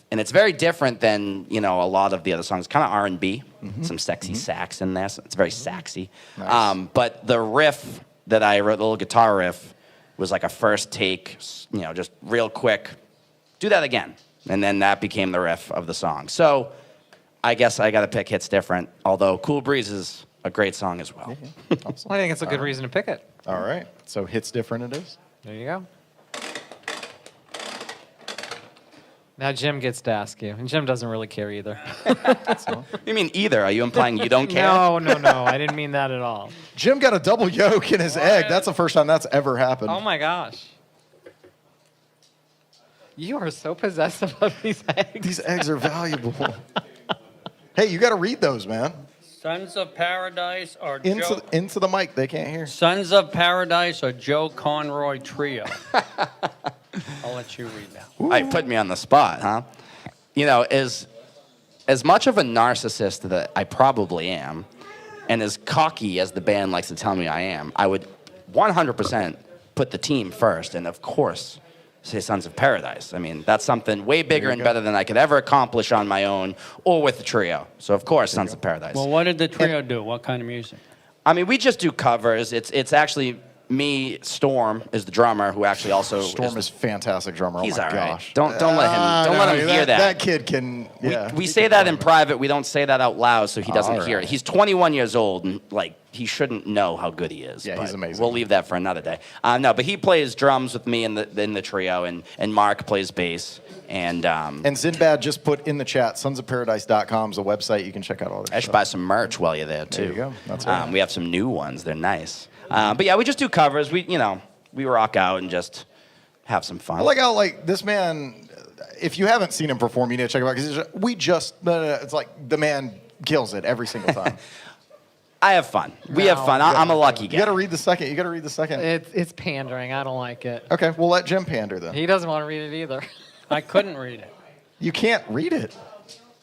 And it's very different than, a lot of the other songs. Kind of R&B, some sexy sax in there. So it's very saxy. Nice. But the riff that I wrote, the little guitar riff, was like a first take, just real quick. Do that again. And then that became the riff of the song. So I guess I got to pick Hits Different, although Cool Breeze is a great song as well. Awesome. Well, I think it's a good reason to pick it. All right. So Hits Different it is. There you go. Now Jim gets to ask you, and Jim doesn't really care either. You mean either? Are you implying you don't care? No, I didn't mean that at all. Jim got a double yolk in his egg. That's the first time that's ever happened. Oh my gosh. You are so possessive of these eggs. These eggs are valuable. Hey, you got to read those, man. Sons of Paradise or Joe... Into the mic. They can't hear. Sons of Paradise or Joe Conroy Trio? I'll let you read now. I put me on the spot, huh? As much of a narcissist that I probably am, and as cocky as the band likes to tell me I am, I would 100% put the team first, and of course, say Sons of Paradise. I mean, that's something way bigger and better than I could ever accomplish on my own or with the trio. So of course, Sons of Paradise. Well, what did the trio do? What kind of music? I mean, we just do covers. It's actually me. Storm is the drummer who actually also Storm is fantastic drummer. He's oh my all right. gosh. Don't let him hear that. That kid can. Yeah. We say that in private. We don't say that out loud, so he doesn't All hear right. it. He's 21 years old, and he shouldn't know how good he is. Yeah, but he's amazing. We'll leave that for another day. No, but he plays drums with me in the trio, and Mark plays bass. And Zinbad just put in the chat, sonsofparadise.com is a website. You can check out all their I should stuff. buy some merch while you're there too. There you go. That's right. We have some new ones. They're nice. But yeah, we just do covers. We rock out and just have some fun. I like how this man, if you haven't seen him perform, you need to check him out because it's like the man kills it every single time. I have fun. We have fun. I'm a lucky guy. You got to read the second. It's pandering. I don't like it. Okay, we'll let Jim pander then. He doesn't want to read it either. I couldn't read it. You can't read it.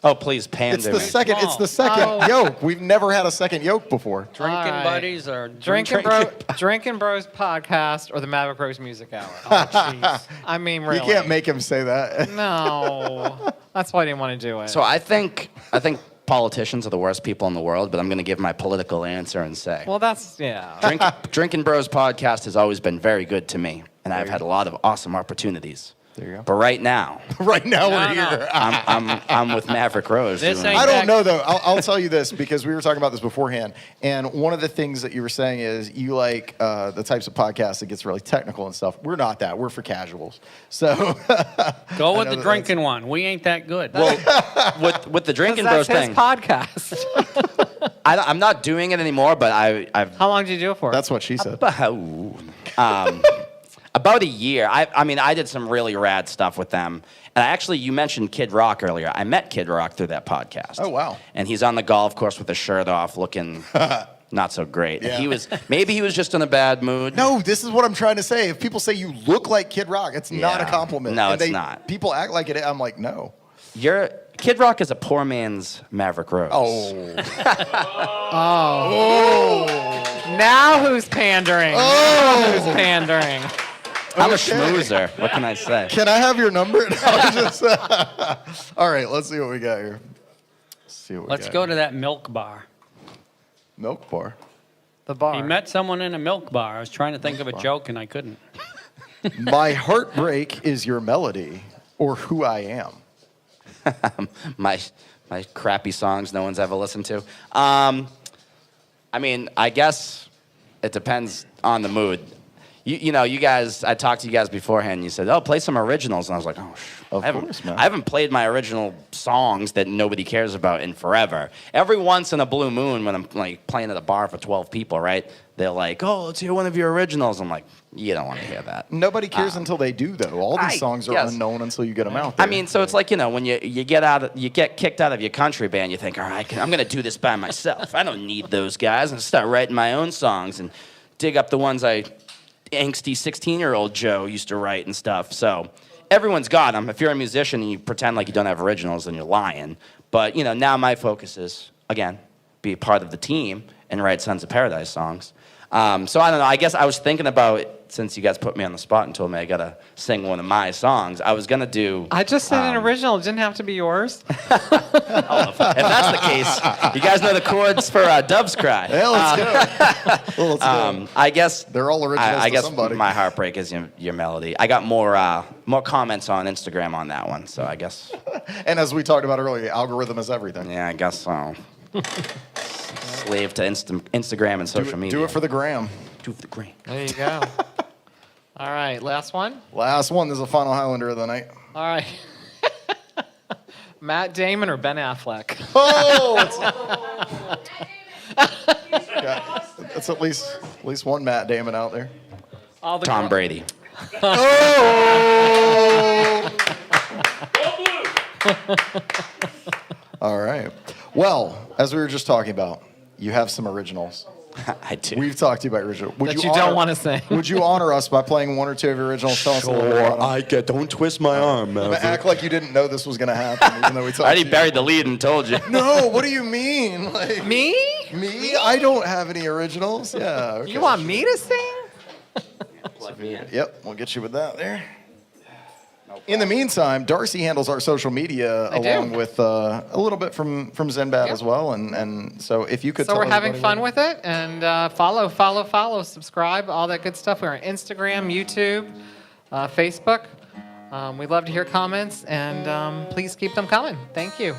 Oh, please, pander. It's the me. second. It's the second Oh. yoke. We've never had a second yoke before. Drinking All right. buddies or Drinking Bros podcast or the Maverick Rose Music Hour. Oh, jeez. I mean, really. You can't make him say that. No. That's why I didn't want to do it. So I think politicians are the worst people in the world, but I'm going to give my political answer and say, Well, yeah. Drinking Bros podcast has always been very good to me, and I've had a lot of awesome opportunities. There you go. But right now, Right now No, we're here. I'm with Maverick Rose. This doing- ain't- I don't know though. I'll tell you this because we were talking about this beforehand, and one of the things that you were saying is you like the types of podcasts that gets really technical and stuff. We're not that. We're for casuals. So Go with know the that drinking one. We ain't that good. with the Drinking Bros That's his thing. podcast. I'm not doing it anymore, but I've How long did you do it for? that's what she said. about a year. I mean, I did some really rad stuff with them. And you mentioned Kid Rock earlier. I met Kid Rock through that podcast. Oh, wow. And he's on the golf course with his shirt off, looking not so great. Yeah. Maybe he was just in a bad mood. No, this is what I'm trying to say. If people say you look like Kid Rock, it's not a Yeah. compliment. No, And it's not. People act like it. I'm like, no. Kid Rock is a poor man's Maverick Rose. Now who's pandering? Now who's pandering? I'm a Okay. schmoozer. What can I say? Can I have your number? All right, let's see what we got here. Let's go to that milk bar. Milk bar. The bar. He met someone in a milk bar. I was trying to think of a joke and I couldn't. My heartbreak is your melody, or who I am. my crappy songs no one's ever listened to. I mean, I guess it depends on the mood. You guys, I talked to you guys beforehand, and you said, oh, play some originals. And I was like, oh, Of course, man. I haven't played my original songs that nobody cares about in forever. Every once in a blue moon when I'm playing at a bar for 12 people, right? They're like, oh, let's hear one of your originals. I'm like, you don't want to hear that. Nobody cares until they do, though. All these songs are yes. unknown until you get them out there. I mean, so it's like, when you get kicked out of your country band, you think, all right, I'm going to do this by myself. I don't need those guys. And start writing my own songs and dig up the ones angsty 16-year-old Joe used to write and stuff. So everyone's got them. If you're a musician and you pretend like you don't have originals, then you're lying. But, now my focus is, again, be a part of the team and write Sons of Paradise songs. So I don't know. I guess I was thinking about, since you guys put me on the spot and told me I gotta sing one of my songs, I was gonna do. I just said an original. It didn't have to be yours. If that's the case, you guys know the chords for Dove's Cry. Yeah, let's go. Well, let's go. I guess They're all originals I to guess somebody. My Heartbreak is your melody. I got more comments on Instagram on that one, so I guess. And as we talked about earlier, algorithm is everything. Yeah, I guess so. Slave to Instagram and social media. Do it for the gram. Do it for the gram. There you go. All right, last one. Last one. This is the final Highlander of the night. All right. Matt Damon or Ben Affleck? Oh, that's at least one Matt Damon out there. All the Tom Brady. Oh! All right. Well, as we were just talking about, you have some originals. I do. We've talked to you about original. Would That you don't want to sing. Would you honor us by playing one or two of your originals? Tell us a little bit about them. get. Don't twist my arm, Maverick. Act like you didn't know this was going to happen, even though we talked I already to you. buried the lead and told you. No, what do you mean? Like, Me? Me? I don't have any originals. Yeah. Okay. You want me to sing? Plug me in. Yep, we'll get you with that there. In the meantime, Darcy handles our social media I do. along with a little bit from Zenbat Yep. as well, and so if you could. So tell we're having everybody fun with it, and follow, subscribe, all that good stuff. We're on Instagram, YouTube, Facebook. We'd love to hear comments, and please keep them coming. Thank you.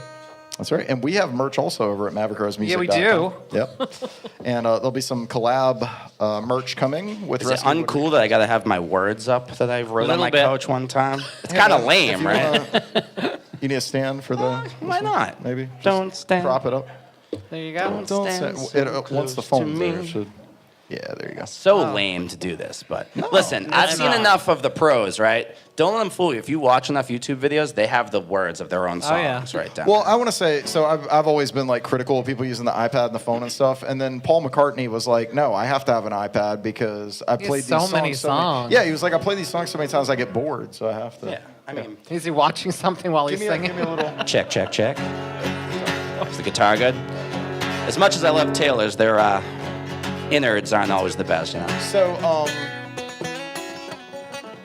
That's right, and we have merch also over at Maverick Rose Music. Yeah, we do. Yep, and there'll be some collab merch coming with. Is it Rescue uncool that I gotta have my words up that I wrote on Little my bit. couch one time? It's kind of lame, right? You need a stand for the. Why not? Maybe. Just Don't stand. Prop it up. There you go. Don't stand stand. so Once the close to phone's there, me. it should. Yeah, there you go. So lame to do this, but listen, I've seen enough of the pros, right? Don't let them fool you. If you watch enough YouTube videos, they have the words of their own songs yeah. right down. Well, I want to say, so I've always been like critical of people using the iPad and the phone and stuff, and then Paul McCartney was like, "No, I have to have an iPad because I He has played so these many songs songs. Yeah, he was like, I play these songs so many times I get bored, so I have to." yeah, I mean, Is he watching something while he's Give singing? me a little. check, check, check. Is the guitar good? As much as I love Taylor's, their innards aren't always the best, you know. So,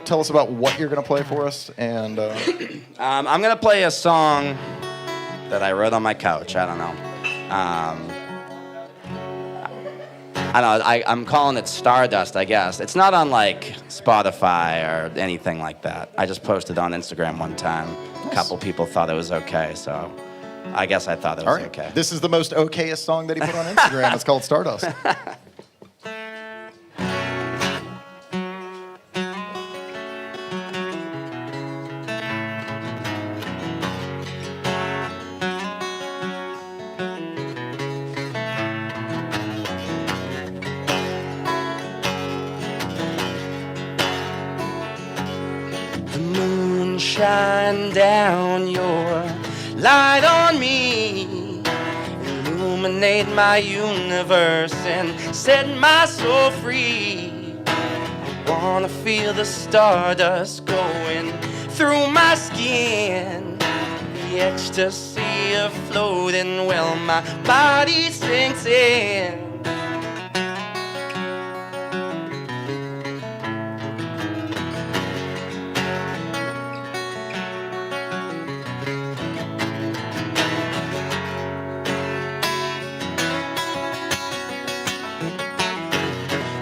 tell us about what you're gonna play for us, and I'm gonna play a song that I wrote on my couch. I don't know. I don't know. I'm calling it Stardust, I guess. It's not on like Spotify or anything like that. I just posted on Instagram one time. A couple people thought it was okay, so I guess I thought it all was right, okay. this is the most okayest song that he put on Instagram. It's called Stardust. The moon shine down your light on me, illuminate my universe and set my soul free. I wanna feel the stardust going through my skin, the ecstasy of floating while my body sinks in.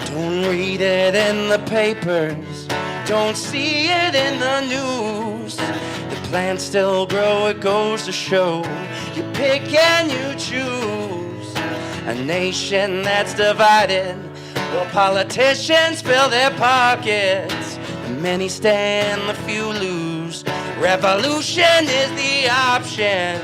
Don't read it in the papers, don't see it in the news. The plants still grow, it goes to show you pick and you choose. A nation that's divided, while politicians fill their pockets. The many stand, the few lose. Revolution is the option.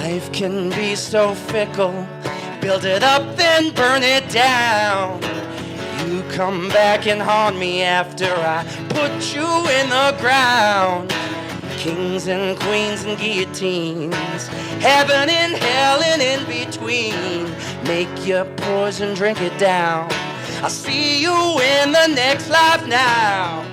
Life can be so fickle. Build it up, then burn it down. You come back and haunt me after I put you in the ground. Kings and queens and guillotines, heaven and hell and in between. Make your poison, drink it down. I'll see you in the next life now.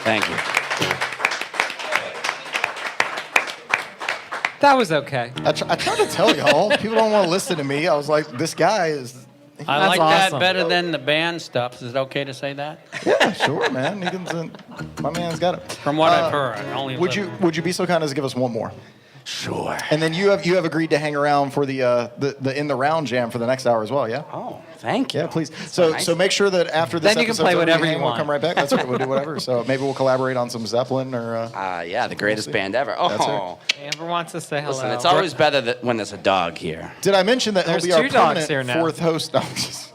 Thank you. That was okay. I tried to tell y'all. People don't want to listen to me. I was like, this guy is. I That's like awesome. that better than the band stuff. Is it okay to say that? Yeah, sure, man. My man's got it. From what I've heard, I only Would live- you be so kind as to give us one more? Sure. And then you have agreed to hang around for the in the round jam for the next hour as well, yeah? Oh, thank you. Yeah, please. so So nice. so make sure that after this Then you can episode's play over, whatever hang, you we'll want. come right back. That's right. We'll do whatever. So maybe we'll collaborate on some Zeppelin or. Yeah, the greatest band ever. Oh, Amber wants to say hello. listen, it's always better that when there's a dog here. Did I mention that There's he'll be our two dogs permanent here now. fourth host? No, I'm just-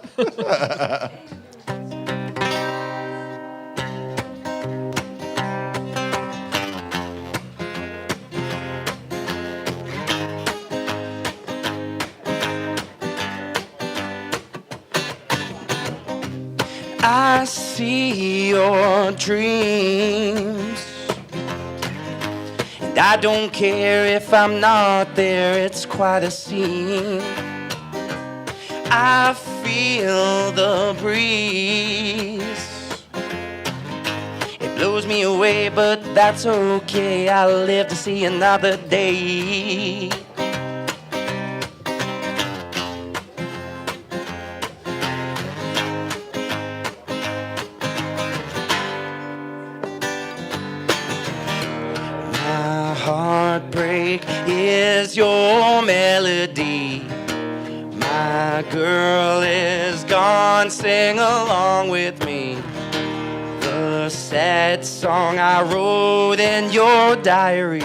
I see your dreams, and I don't care if I'm not there, it's quite a scene. I feel the breeze, it blows me away, but that's okay, I'll live to see another day. My heartbreak is your melody. My girl is gone, sing along with me. The sad song I wrote in your diary.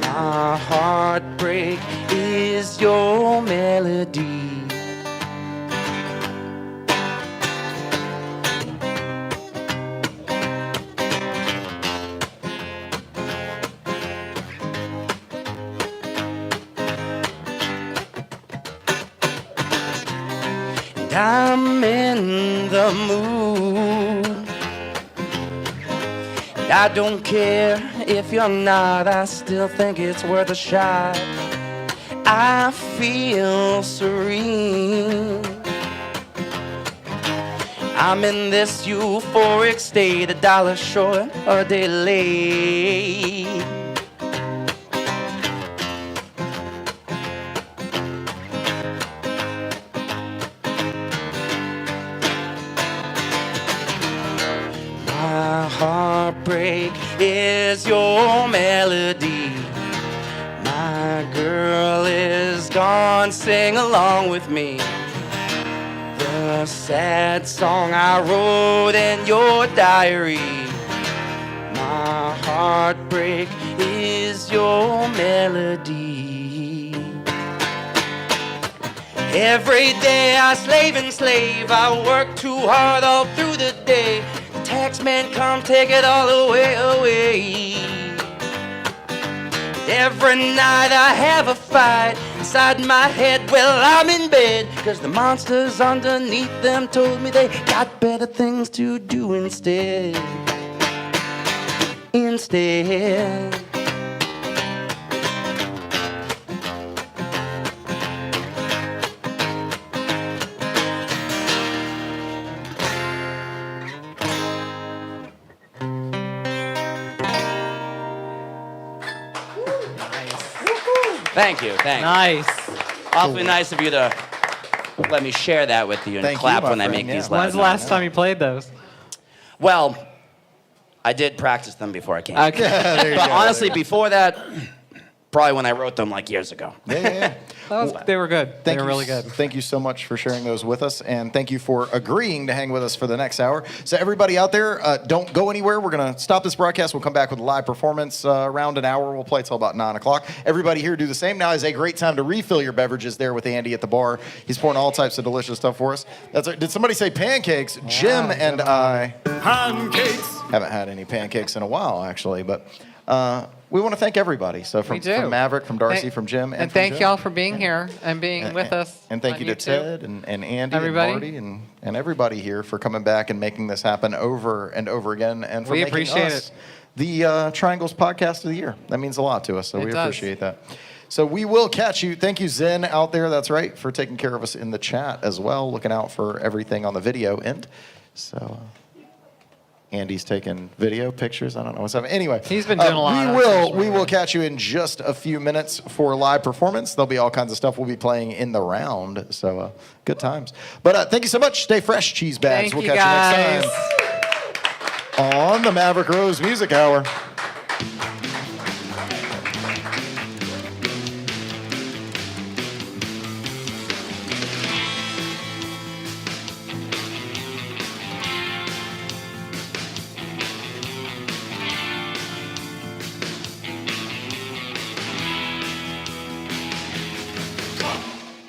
My heartbreak is your melody. And I'm in the mood. And I don't care if you're not, I still think it's worth a shot. I feel serene. I'm in this euphoric state, a dollar short or a day late. My heartbreak is your melody. My girl is gone, sing along with me. The sad song I wrote in your diary. My heartbreak is your melody. Every day I slave and slave, I work too hard all through the day. The tax man come take it all away. Every night I have a fight inside my head, well I'm in bed, 'cause the monsters underneath them told me they got better things to do instead. Thank you, thank you. Nice. Awfully nice of you to let me share that with you and Thank you, clap my when I friend, make these yeah. loud When's the last time you played those? Well, I did practice them before I came. Okay. There you But go. honestly, before that, probably when I wrote them like years ago. Yeah. They were good. They Thank were you, really good. Thank you so much for sharing those with us, and thank you for agreeing to hang with us for the next hour. So everybody out there, don't go anywhere. We're going to stop this broadcast. We'll come back with a live performance around an hour. We'll play till about 9 o'clock. Everybody here do the same. Now is a great time to refill your beverages there with Andy at the bar. He's pouring all types of delicious stuff for us. Did somebody say pancakes? Jim and I haven't had any pancakes in a while, actually, but we want to thank everybody. So from Maverick, from Darcy, from Jim, and from thank Jim. y'all for being here and being with us. And thank on you to YouTube. Ted and Andy Everybody. and Marty and everybody here for coming back and making this happen over and over again, and for We making appreciate us it. the Triangles Podcast of the Year. That means a lot to us, so It we does. appreciate that. So we will catch you. Thank you, Zen, out there. That's right, for taking care of us in the chat as well, looking out for everything on the video end. So Andy's taking video pictures. I don't know what's happening. Anyway, He's been doing a lot on social We will media. catch you in just a few minutes for a live performance. There'll be all kinds of stuff we'll be playing in the round. So good times. But thank you so much. Stay fresh, cheese bags. Thank We'll you, catch guys. you next time on the Maverick Rose Music Hour.